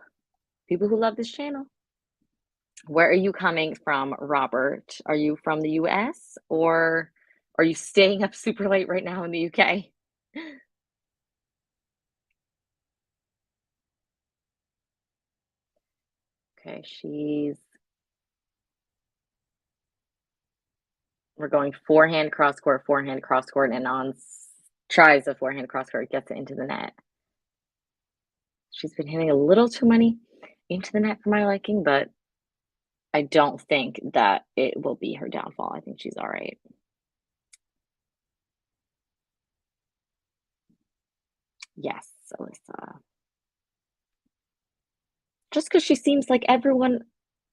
Speaker 1: people who love this channel. Where are you coming from, Robert? Are you from the US or are you staying up super late right now in the UK? Okay, we're going forehand cross court, and on tries a forehand cross court, gets it into the net. She's been hitting a little too many into the net for my liking, but I don't think that it will be her downfall. I think she's all right. Yes, Alyssa. Just because she seems like everyone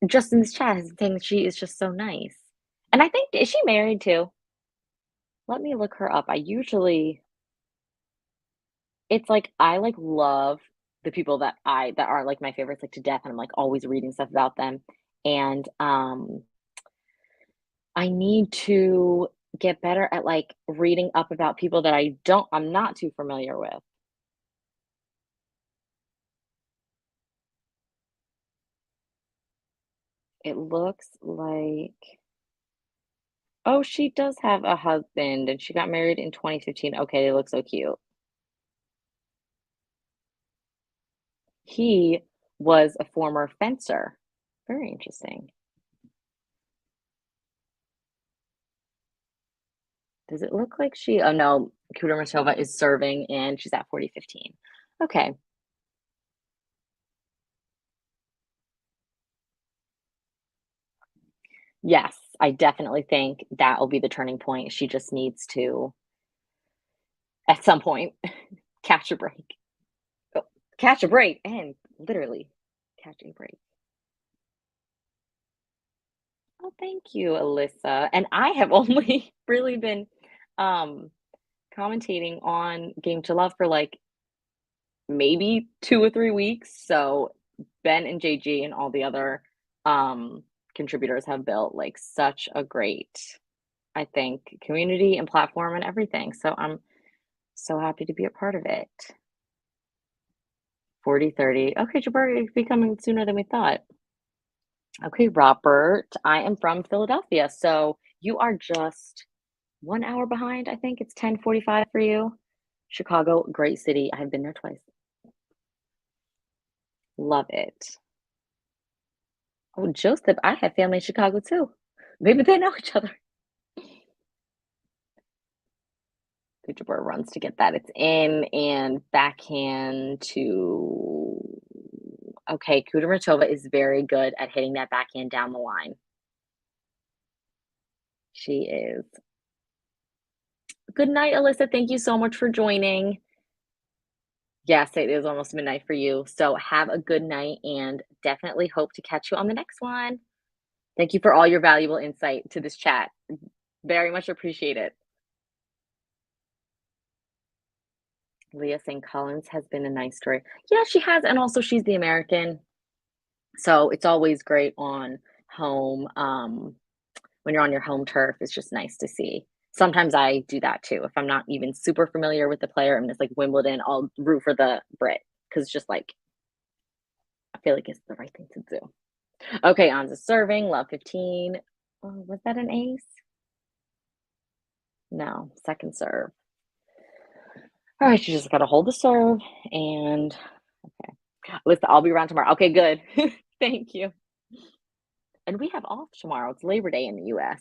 Speaker 1: just in this chat is saying that she is just so nice. And I think is she married too? Let me look her up. I usually it's like I like love the people that are like my favorites like to death and I'm like always reading stuff about them. And I need to get better at like reading up about people that I'm not too familiar with. It looks like oh, she does have a husband and she got married in 2015. Okay, they look so cute. He was a former fencer. Very interesting. Does it look like she oh no, Kudermetova is serving and she's at 40-15. Okay. Yes, I definitely think that will be the turning point. She just needs to, at some point, catch a break. Oh, catch a break and literally catch a break. Oh, thank you, Alyssa. And I have only really been um commentating on Game to Love for like maybe 2 or 3 weeks. So Ben and JG and all the other um contributors have built like such a great, I think, community and platform and everything. So I'm so happy to be a part of it. 40-30. Okay, Jabari is becoming sooner than we thought. Okay, Robert, I am from Philadelphia. So you are just 1 hour behind. I think it's 10:45 for you. Chicago, great city. I have been there twice. Love it. Oh, Joseph, I have family in Chicago too. Maybe they know each other. Jabbar runs to get that. It's in and backhand to. Okay, Kudermetova is very good at hitting that backhand down the line. She is. Good night, Alyssa. Thank you so much for joining. Yes, it is almost midnight for you. So have a good night and definitely hope to catch you on the next one. Thank you for all your valuable insight to this chat. Very much appreciate it. Leah St. Collins has been a nice story. Yeah, she has. And also, she's the American. So it's always great on home. When you're on your home turf, it's just nice to see. Sometimes I do that too. If I'm not even super familiar with the player and it's like Wimbledon, I'll root for the Brit because it's just like, I feel like it's the right thing to do. Okay, on to serving, love 15. Oh, was that an ace? No, second serve. All right, you just got to hold the serve and okay. Listen, I'll be around tomorrow. Okay, good. Thank you. And we have off tomorrow. It's Labor Day in the US,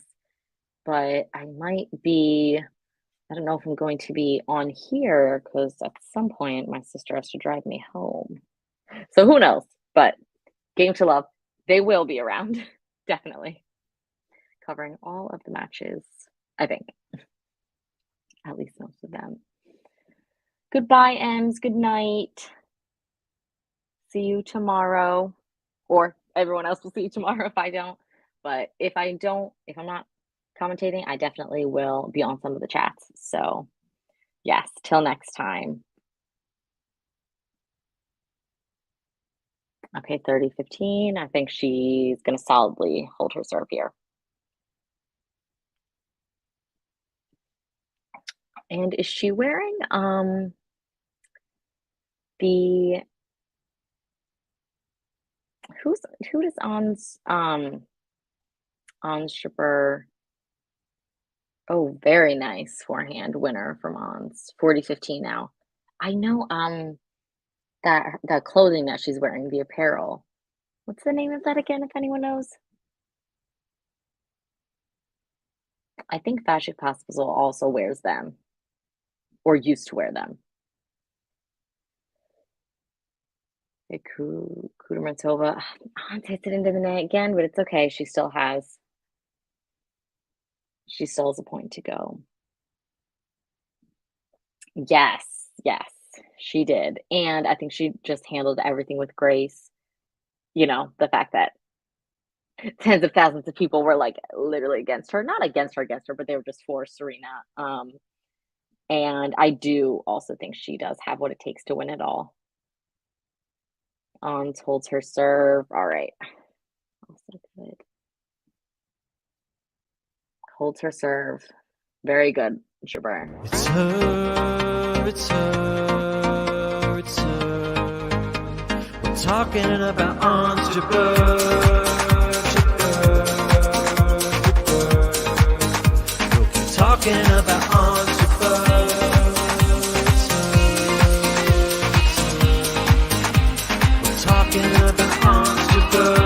Speaker 1: but I might be I don't know if I'm going to be on here because at some point my sister has to drive me home. So who knows? But Game to Love, they will be around, definitely, covering all of the matches, I think, at least most of them. Goodbye, Ems. Good night. See you tomorrow. Or everyone else will see you tomorrow if I don't. But if I'm not commentating, I definitely will be on some of the chats. So, yes, till next time. Okay, 30-15. I think she's going to solidly hold her serve here. And is she wearing the who does Ons JABEUR? Oh, very nice forehand winner from Ons. 40-15 now. I know that clothing that she's wearing, the apparel. What's the name of that again, if anyone knows? I think Fashion Possible also wears them or used to wear them. Okay, KUDERMETOVA. Ons hits it into the net again, but it's okay. She still has a point to go. Yes, yes, she did. And I think she just handled everything with grace. You know, the fact that tens of thousands of people were like literally against her, not against her, but they were just for Serena. And I do also think she does have what it takes to win it all. Ons holds her serve. All right. Also good. Holds her serve. Very good, JABEUR.
Speaker 2: It's her, it's her, it's her. We're talking about Ons JABEUR, JABEUR. We'll keep talking about Ons JABEUR. It's her, it's her. We're talking about Ons JABEUR.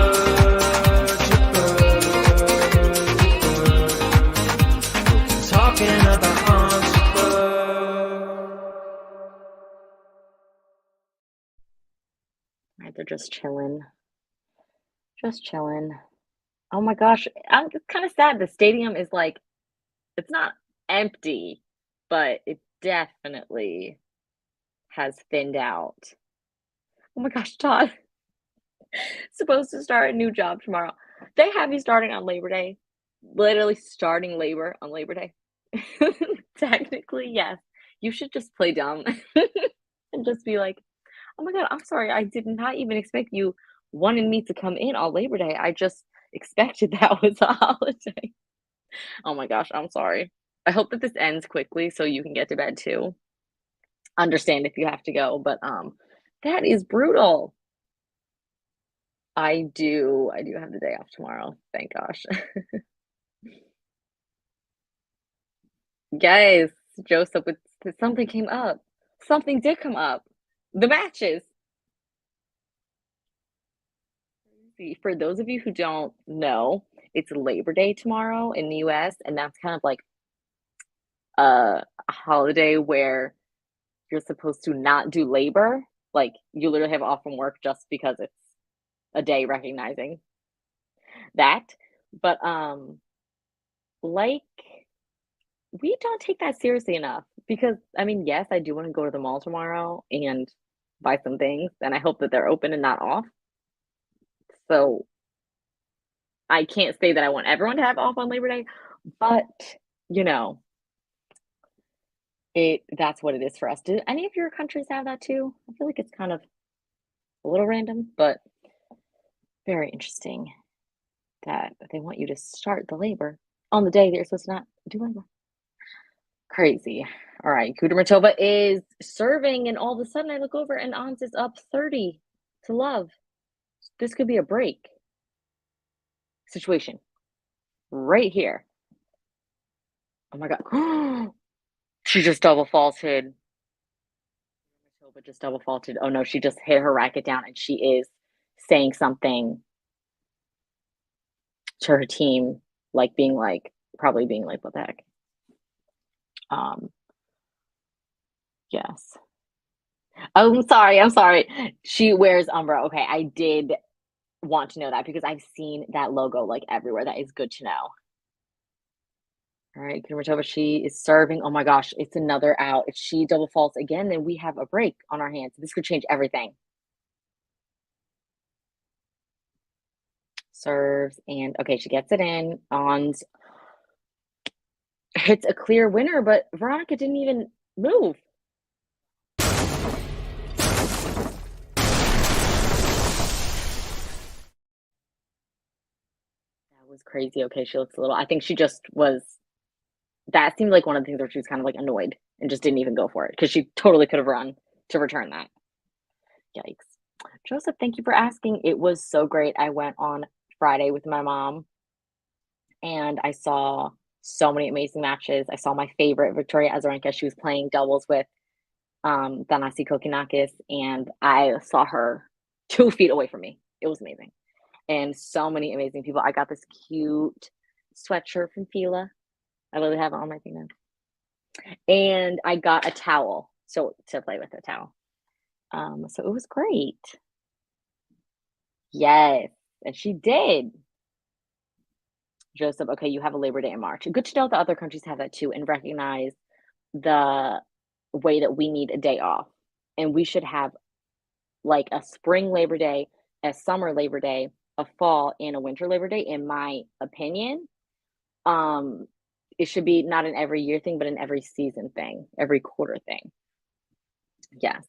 Speaker 1: Right, they're just chilling. Just chilling. Oh my gosh, it's kind of sad. The stadium is like, it's not empty, but it definitely has thinned out. Oh my gosh, Todd. Supposed to start a new job tomorrow. They have you starting on Labor Day. Literally starting labor on Labor Day. Technically, yes. You should just play dumb and just be like, oh my God, I'm sorry. I did not even expect you wanted me to come in on Labor Day. I just expected that was a holiday. Oh my gosh, I'm sorry. I hope that this ends quickly so you can get to bed too. Understand if you have to go, but that is brutal. I do have the day off tomorrow. Thank gosh. Guys, Joseph, something came up. Something did come up. The matches. For those of you who don't know, it's Labor Day tomorrow in the US, and that's kind of like a holiday where you're supposed to not do labor. Like you literally have off from work just because it's a day recognizing that. But like we don't take that seriously enough because I mean, yes, I do want to go to the mall tomorrow and buy some things, and I hope that they're open and not off. So I can't say that I want everyone to have off on Labor Day, but you know, that's what it is for us. Do any of your countries have that too? I feel like it's kind of a little random, but very interesting that they want you to start the labor on the day that you're supposed to not do labor. Crazy. All right, KUDERMETOVA is serving, and all of a sudden I look over and Ons is up 30 to love. This could be a break situation right here. Oh my God. She just double faulted. KUDERMETOVA just double faulted. Oh no, she just hit her racket down and she is saying something to her team, like being like, probably being like, what the heck? Um, yes. Oh, I'm sorry. She wears Umbro. Okay, I did want to know that because I've seen that logo like everywhere. That is good to know. All right, Kudermetova, she is serving. Oh my gosh, it's another out. If she double faults again, then we have a break on our hands. This could change everything. Serves and okay, she gets it in. Ons hits a clear winner, but Veronika didn't even move. That was crazy. Okay, she looks a little. I think she just was. That seemed like one of the things where she was kind of like annoyed and just didn't even go for it because she totally could have run to return that. Yikes. Joseph, thank you for asking. It was so great. I went on Friday with my mom and I saw so many amazing matches. I saw my favorite, Victoria Azarenka. She was playing doubles with Thanasi Kokinakis, and I saw her 2 feet away from me. It was amazing. And so many amazing people. I got this cute sweatshirt from Fila. I literally have it on my thing now. And I got a towel, so to play with a towel. So it was great. Yes, and she did. Joseph, okay, you have a Labor Day in March. Good to know that other countries have that too and recognize the way that we need a day off. And we should have like a spring Labor Day, a summer Labor Day, a fall, and a winter Labor Day, in my opinion. Um, it should be not an every year thing, but an every season thing, every quarter thing. Yes.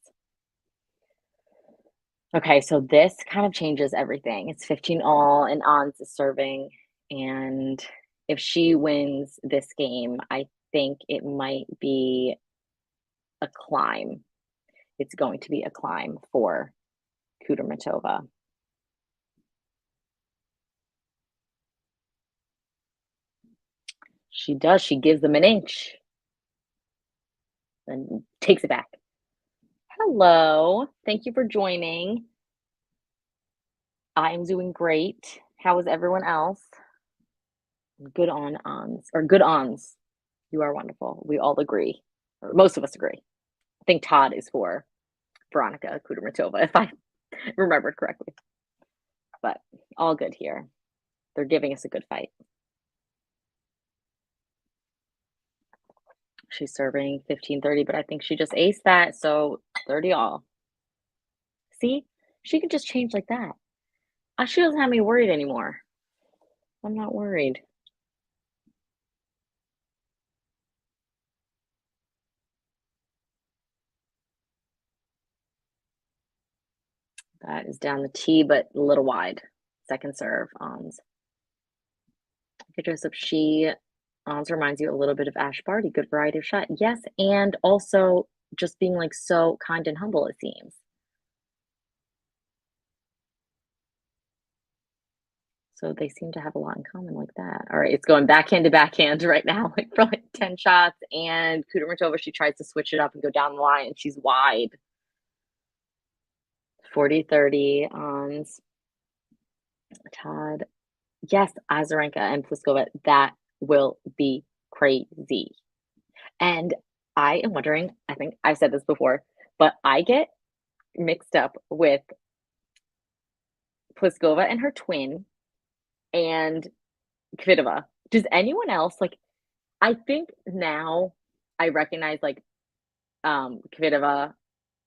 Speaker 1: Okay, so this kind of changes everything. It's 15 all, and Ons is serving. And if she wins this game, I think it might be a climb. It's going to be a climb for Kudermetova. She does. She gives them an inch and takes it back. Hello. Thank you for joining. I'm doing great. How is everyone else? Good on Ons, or good Ons. You are wonderful. We all agree, or most of us agree. I think Todd is for Veronika Kudermetova, if I remembered correctly. But all good here. They're giving us a good fight. She's serving 15-30, but I think she just aced that, so 30 all. See? She could just change like that. She doesn't have me worried anymore. I'm not worried. That is down the tee, but a little wide. Second serve, Ons. Okay, Joseph, Ons reminds you a little bit of Ash Barty. Good variety of shot. Yes, and also just being like so kind and humble, it seems. So they seem to have a lot in common like that. All right, it's going backhand to backhand right now, like for like 10 shots. And Kudermetova, she tries to switch it up and go down the line, and she's wide. 40-30 Ons. Todd. Yes, Azarenka and Pliskova. That will be crazy. And I am wondering, I think I've said this before, but I get mixed up with Pliskova and her twin and Kvitova. Does anyone else like? I think now I recognize like Kvitova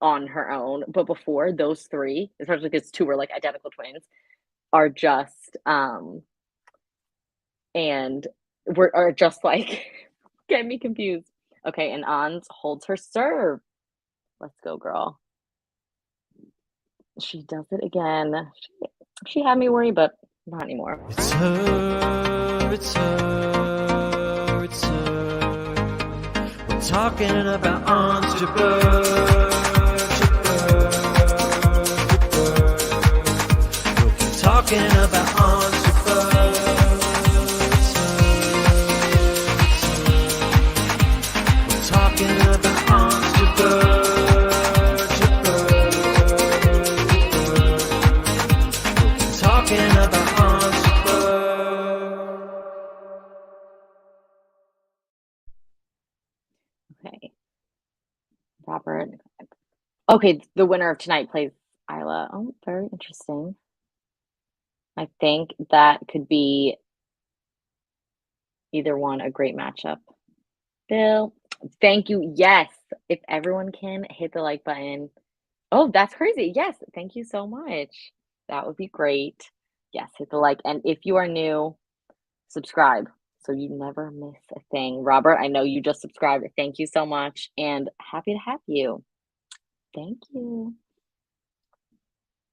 Speaker 1: on her own, but before those three, especially because two were like identical twins, are just and are just like get me confused. Okay, and Ons holds her serve. Let's go, girl. She does it again. She had me worried, but not anymore.
Speaker 2: It's her, it's her, it's her. We're talking about Ons JABEUR, JABEUR. We'll keep talking about Ons JABEUR. We're talking about Ons JABEUR.
Speaker 1: Robert. Okay, the winner of tonight plays Isla. Oh, very interesting. I think that could be either one a great matchup. Bill, thank you. Yes, if everyone can hit the like button. Oh, that's crazy. Yes, thank you so much. That would be great. Yes, hit the like. And if you are new, subscribe so you never miss a thing. Robert, I know you just subscribed. Thank you so much and happy to have you. Thank you.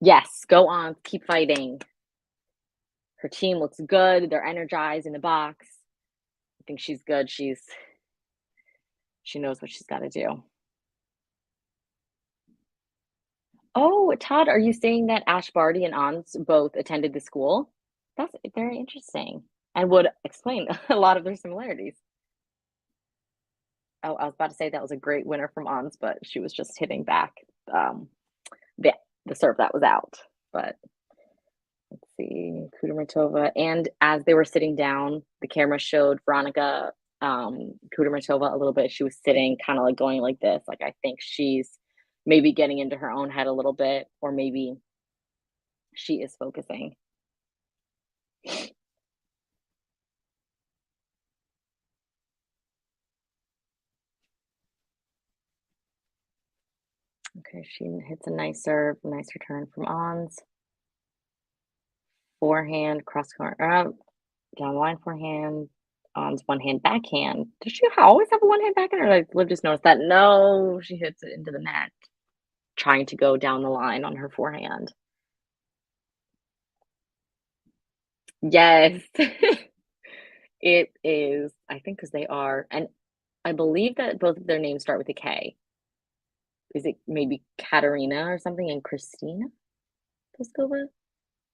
Speaker 1: Yes, go on, keep fighting. Her team looks good. They're energized in the box. I think she's good. She knows what she's got to do. Oh, Todd, are you saying that Ash Barty and Ons both attended the school? That's very interesting and would explain a lot of their similarities. Oh, I was about to say that was a great winner from Ons, but she was just hitting back um, the the serve that was out. But let's see, Kudermetova. And as they were sitting down, the camera showed Veronika Kudermetova a little bit. She was sitting kind of like going like this. Like I think she's maybe getting into her own head a little bit, or maybe she is focusing. Okay, she hits a nice serve, nice return from Ons. Forehand, cross court, down line forehand, Ons one hand backhand. Does she always have a one hand backhand, or like Liv just noticed that? No, she hits it into the net, trying to go down the line on her forehand. Yes, it is. I think because they are, and I believe that both of their names start with a K. Is it maybe Katerina or something and Christina Pliskova?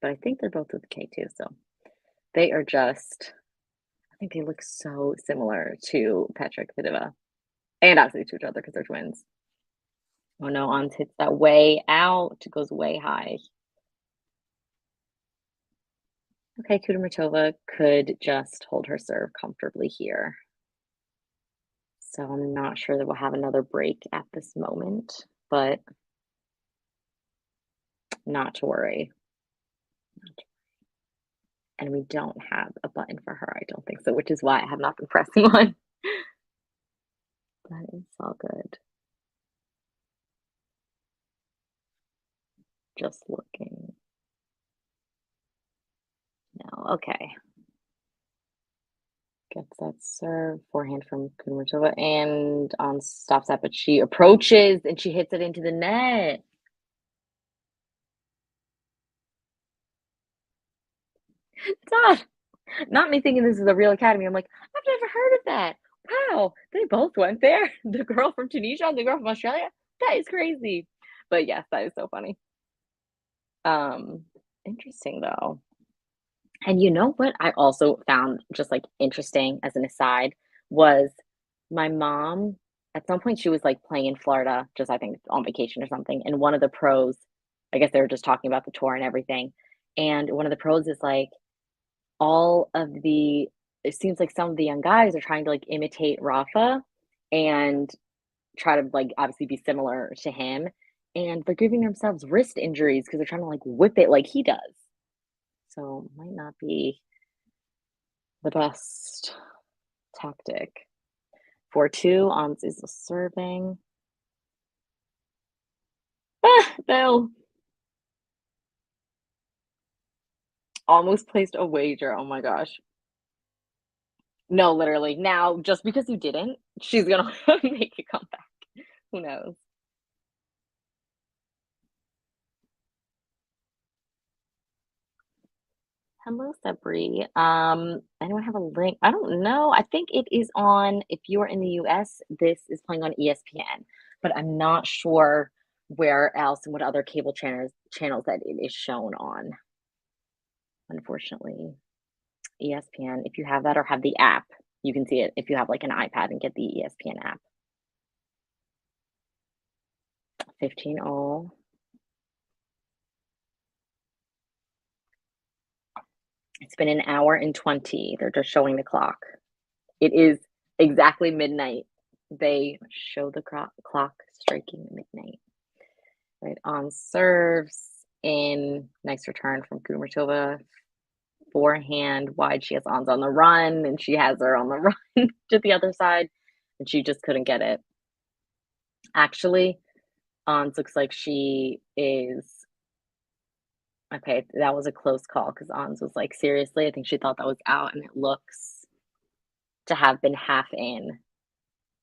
Speaker 1: But I think they're both with a K too. So they are just. I think they look so similar to Petra Kvitova, and obviously to each other because they're twins. Oh no, Ons hits that way out. It goes way high. Okay, Kudermetova could just hold her serve comfortably here. So I'm not sure that we'll have another break at this moment, but not to worry. And we don't have a button for her, I don't think so, which is why I have not been pressing one. But it's all good. Just looking. No, okay. Gets that serve, forehand from Kudermetova, and on stops that, but she approaches and she hits it into the net. Stop. Not me thinking this is a real academy. I'm like, I've never heard of that. Wow, they both went there. The girl from Tunisia and the girl from Australia. That is crazy. But yes, that is so funny. Um, Interesting though. And you know what I also found just like interesting as an aside was my mom, at some point she was like playing in Florida, just I think on vacation or something. And one of the pros, I guess they were just talking about the tour and everything. And one of the pros is like all of the it seems like some of the young guys are trying to like imitate Rafa and try to like obviously be similar to him. And they're giving themselves wrist injuries because they're trying to like whip it like he does. So might not be the best tactic. 4-2, Ons is serving. Ah, Bill almost placed a wager. Oh my gosh. No, literally. Now, just because you didn't, she's gonna make a comeback. Who knows? Hello, Sabri. Anyone have a link? I don't know. I think it is on, if you are in the US, this is playing on ESPN, but I'm not sure where else and what other cable channels that it is shown on. Unfortunately, ESPN, if you have that or have the app, you can see it if you have like an iPad and get the ESPN app. 15-0. It's been an hour and 20. They're just showing the clock. It is exactly midnight They show the clock striking midnight. Right on serves in nice return from Kudermetova. Forehand wide. She has Ons on the run, and she has her on the run to the other side, and she just couldn't get it. Actually, Ons looks like she is okay. That was a close call because Ons was like, seriously, I think she thought that was out, and it looks to have been half in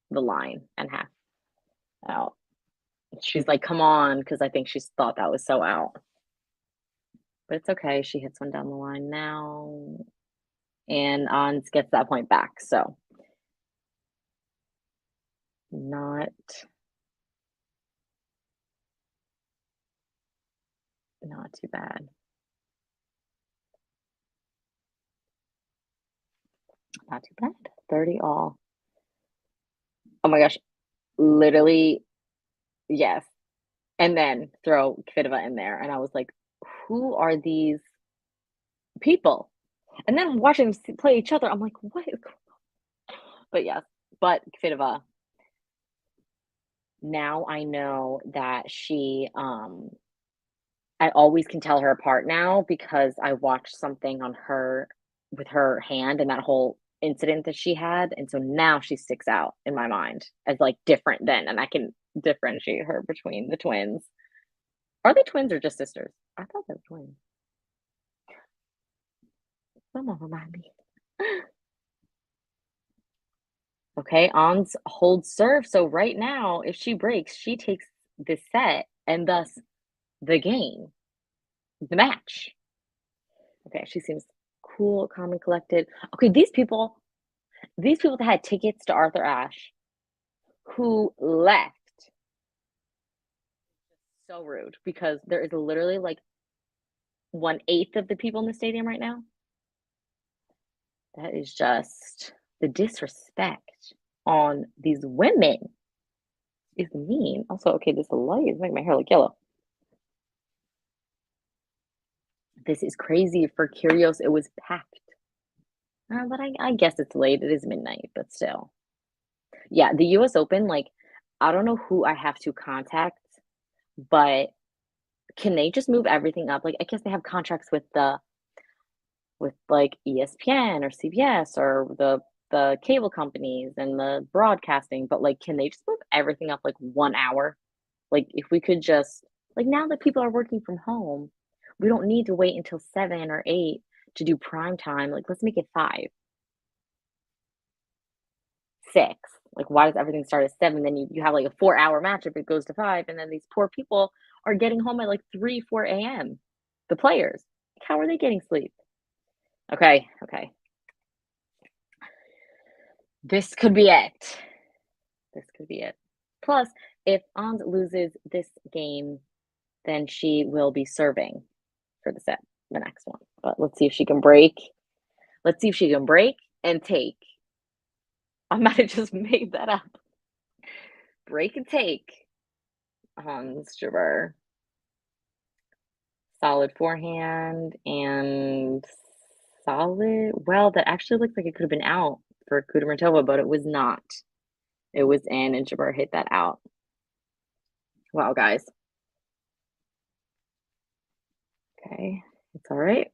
Speaker 1: the line and half out. She's like, come on, because I think she thought that was so out. But it's okay. She hits one down the line now, and Ons gets that point back. So not not too bad. Not too bad. 30 all. Oh my gosh. Literally, yes. And then throw Kvitova in there. And I was like, who are these people? And then watching them play each other, I'm like, what is going on? But yes, but Kvitova, now I know that I always can tell her apart now because I watched something on her with her hand and that whole incident that she had, and so now she sticks out in my mind as, like, different then, and I can differentiate her between the twins. Are they twins or just sisters? I thought they were twins. Someone remind me. Okay, Ons holds serve, so right now, if she breaks, she takes this set and thus the game, the match. Okay, she seems cool, calm, and collected. Okay, these people that had tickets to Arthur Ashe who left, so rude because there is literally like 1/8 of the people in the stadium right now. That is just the disrespect on these women is mean. Also, okay, this light is making my hair look yellow. This is crazy for Curios. It was packed. But I guess it's late. It is midnight, but still. Yeah, the US Open, like, I don't know who I have to contact, but can they just move everything up? Like, I guess they have contracts with like ESPN or CBS or the cable companies and the broadcasting, but like, can they just move everything up like 1 hour? Like, if we could just like now that people are working from home, we don't need to wait until 7 or 8 to do prime time. Like, let's make it 5, 6. Like, why does everything start at 7? Then you have like a 4 hour match if it goes to 5, and then these poor people are getting home at like 3, 4 a.m. The players. Like, how are they getting sleep? Okay, okay. This could be it. This could be it. Plus, if Ons loses this game, then she will be serving for the next one. But let's see if she can break. Let's see if she can break and take. I might have just made that up. Break and take. Ons Jabeur. Solid forehand and solid. Well, that actually looks like it could have been out for Kudermetova, but it was not. It was in, and Jabeur hit that out. Wow, guys. Okay, it's all right.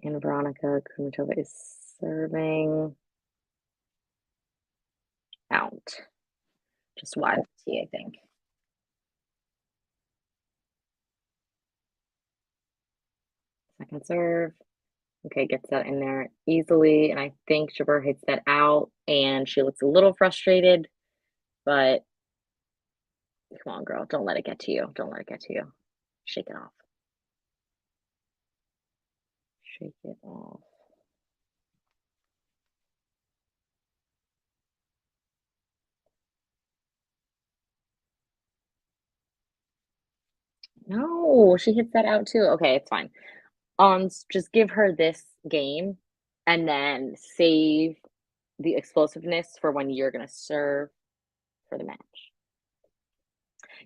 Speaker 1: And Veronika Kudermetova is serving out. Just wide T, I think. Second serve. Okay, gets that in there easily, and I think Jabeur hits that out, and she looks a little frustrated, but come on, girl, don't let it get to you. Don't let it get to you. Shake it off. Shake it off. No, she hits that out too. Okay, it's fine. Just give her this game and then save the explosiveness for when you're gonna serve for the match.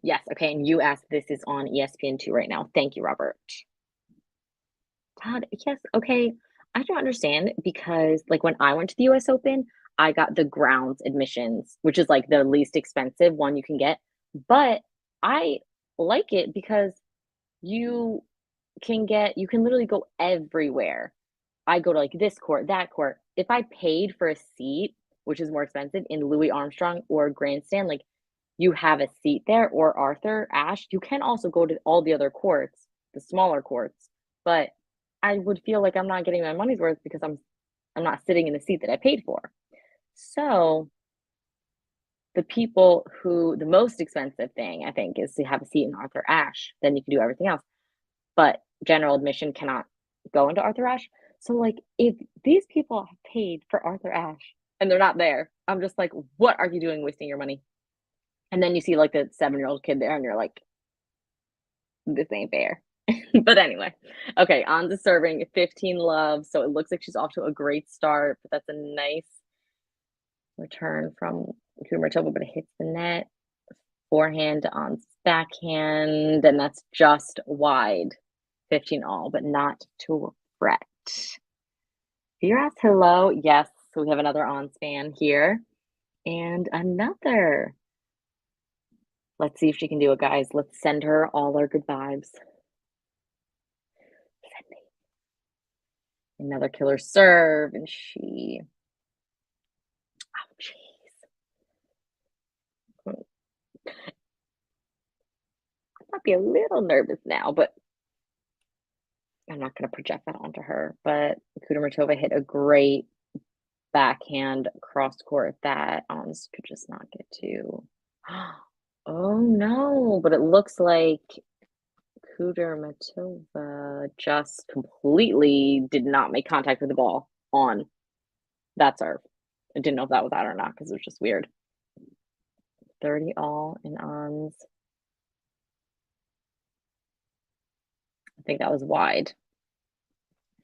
Speaker 1: Yes, okay, and you asked this is on ESPN2 right now. Thank you, Robert. Todd, yes, okay. I don't understand because like when I went to the US Open, I got the grounds admissions, which is like the least expensive one you can get. But I like it because you you can literally go everywhere. I go to like this court, that court. If I paid for a seat, which is more expensive in Louis Armstrong or Grandstand, like you have a seat there or Arthur Ashe. You can also go to all the other courts, the smaller courts, but I would feel like I'm not getting my money's worth because I'm not sitting in the seat that I paid for. So the people who the most expensive thing I think is to have a seat in Arthur Ashe. Then you can do everything else. But general admission cannot go into Arthur Ashe. So like if these people have paid for Arthur Ashe and they're not there, I'm just like, what are you doing wasting your money? And then you see like the 7-year-old kid there and you're like, this ain't fair. But anyway, okay, on to serving 15 love. So it looks like she's off to a great start, but that's a nice return from KUDERMETOVA, but it hits the net. Forehand on backhand, and that's just wide. 15 all, but not to fret. Firas, hello. Yes, so we have another on span here. And another. Let's see if she can do it, guys. Let's send her all our good vibes. Another killer serve, and she. Oh, jeez. I might be a little nervous now, but I'm not going to project that onto her. But KUDERMETOVA hit a great backhand cross court that Ons could just not get to. Oh no, but it looks like KUDERMETOVA just completely did not make contact with the ball on that serve. I didn't know if that was out or not because it was just weird. 30 all in Ons. I think that was wide.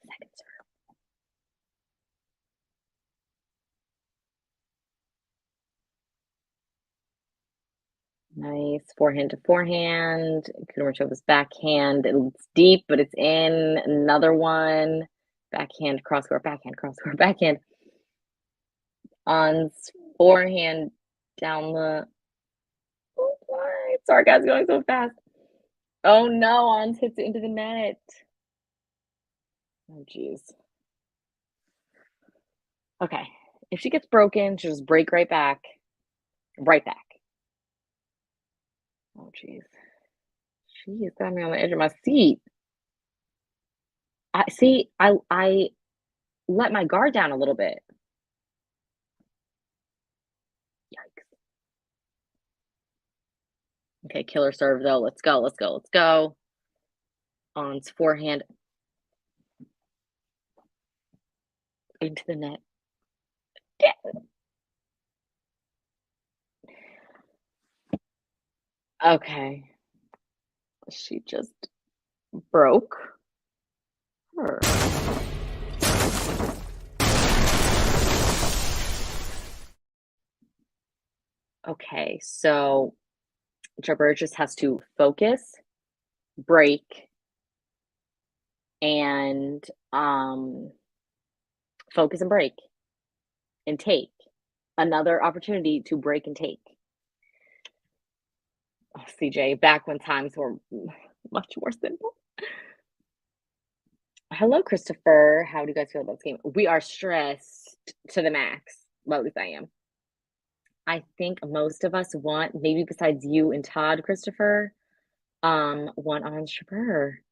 Speaker 1: Second serve. Nice forehand to forehand. KUDERMETOVA's backhand. It's deep, but it's in. Another one. Backhand, cross court, backhand, cross court, backhand. On's forehand down the. Oh, what? Sorry, guys, going so fast. Oh no, Ons hits it into the net. Oh, jeez. Okay. If she gets broken, she'll just break right back. Right back. Oh, jeez. She has got me on the edge of my seat. I see. I let my guard down a little bit. Yikes. Okay, killer serve though. Let's go. Let's go. Let's go. On's forehand into the net. Yeah. Okay. She just broke her. Okay, so Jabeur just has to focus, break, and focus and break and take. Another opportunity to break and take. Oh, CJ, back when times were much more simple. Hello, Christopher. How do you guys feel about this game? We are stressed to the max. Well, at least I am. I think most of us want, maybe besides you and Todd, Christopher, want Ons JABEUR.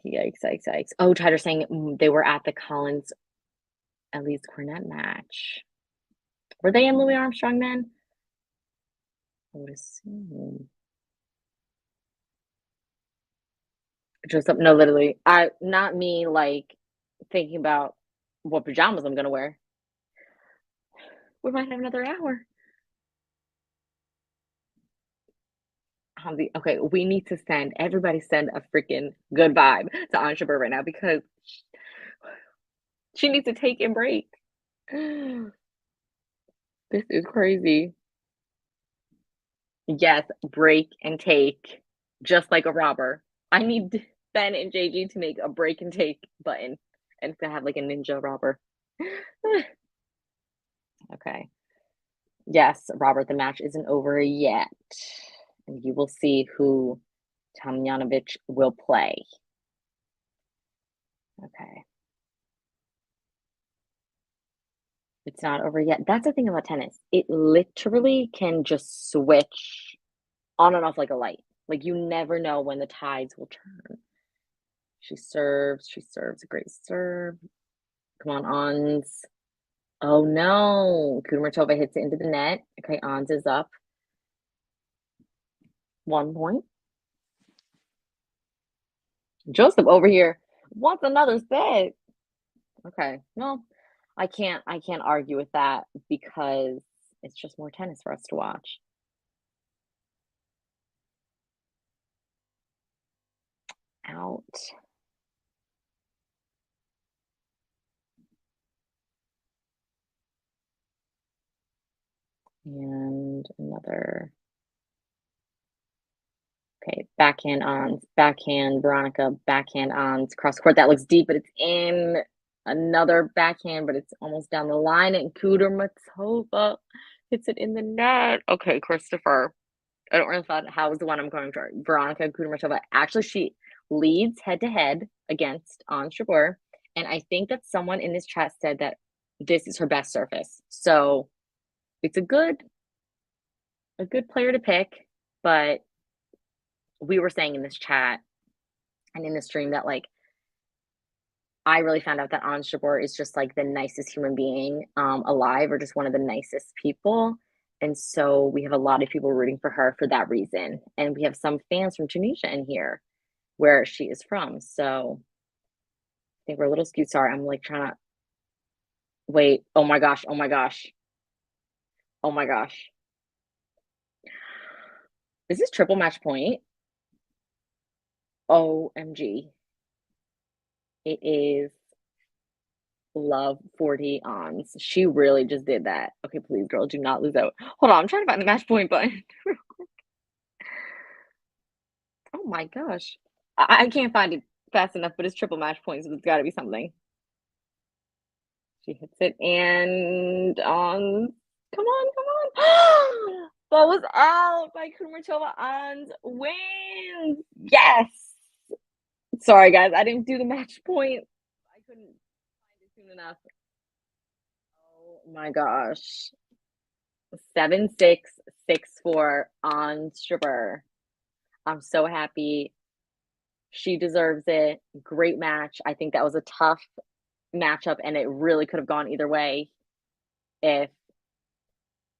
Speaker 1: Yikes, yikes, yikes. Oh, Tyler saying they were at the Collins Elise Cornet match. Were they in Louis Armstrong then? I would assume. Just no, literally. Not me like thinking about what pajamas I'm gonna wear. We might have another hour. Okay, we need to everybody send a freaking good vibe to Ons JABEUR right now because she needs to take and break. This is crazy. Yes, break and take, just like a robber. I need Ben and JG to make a break and take button and to have like a ninja robber. Okay. Yes, Robert, the match isn't over yet. And you will see who Tomljanovic will play. Okay. It's not over yet. That's the thing about tennis. It literally can just switch on and off like a light. Like you never know when the tides will turn. She serves a great serve. Come on, Ons. Oh no. Kudermetova hits it into the net. Okay, Ons is up 1 point. Joseph over here wants another set. Okay. Well, I can't argue with that because it's just more tennis for us to watch. Out. And another. Okay, backhand Ons, backhand Veronika, backhand Ons, cross court. That looks deep, but it's in. Another backhand, but it's almost down the line. And Kudermetova hits it in the net. Okay, Christopher. I don't really thought how was the one I'm going for. Veronika Kudermetova. Actually, she leads head to head against Ons Jabeur. And I think that someone in this chat said that this is her best surface. So it's a good player to pick, but we were saying in this chat and in the stream that like I really found out that Ons Jabeur is just like the nicest human being alive, or just one of the nicest people. And so we have a lot of people rooting for her for that reason. And we have some fans from Tunisia in here where she is from. So I think we're a little skewed. Sorry, I'm like trying to wait. Oh my gosh. Oh my gosh. Oh my gosh. Is this triple match point? OMG. It is love 40 Ons. She really just did that. Okay, please, girl, do not lose out. Hold on, I'm trying to find the match point button. Oh my gosh. I can't find it fast enough, but it's triple match point, so there's got to be something. She hits it and on. Come on, come on. Ball was out by Kudermetova. Ons wins. Yes. Sorry, guys. I didn't do the match point. I couldn't find it soon enough. Oh my gosh. 7-6, 6-4 on Stripper. I'm so happy. She deserves it. Great match. I think that was a tough matchup, and it really could have gone either way if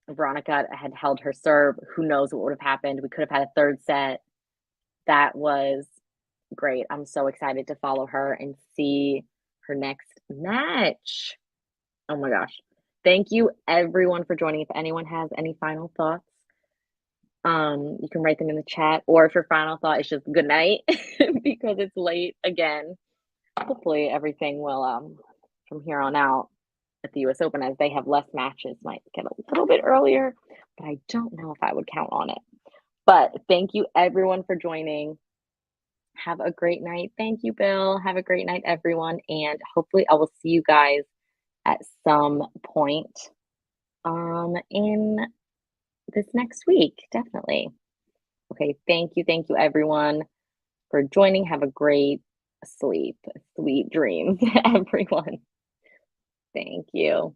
Speaker 1: Veronika had held her serve. Who knows what would have happened? We could have had a third set. That was great. I'm so excited to follow her and see her next match. Oh my gosh. Thank you everyone for joining. If anyone has any final thoughts, you can write them in the chat, or if your final thought is just good night because it's late again. Hopefully everything will from here on out at the US Open, as they have less matches, might get a little bit earlier, but I don't know if I would count on it. But thank you everyone for joining. Have a great night. Thank you, Bill. Have a great night, everyone. And hopefully I will see you guys at some point in this next week. Definitely. Okay, thank you everyone for joining. Have a great sleep, sweet dreams, everyone. Thank you.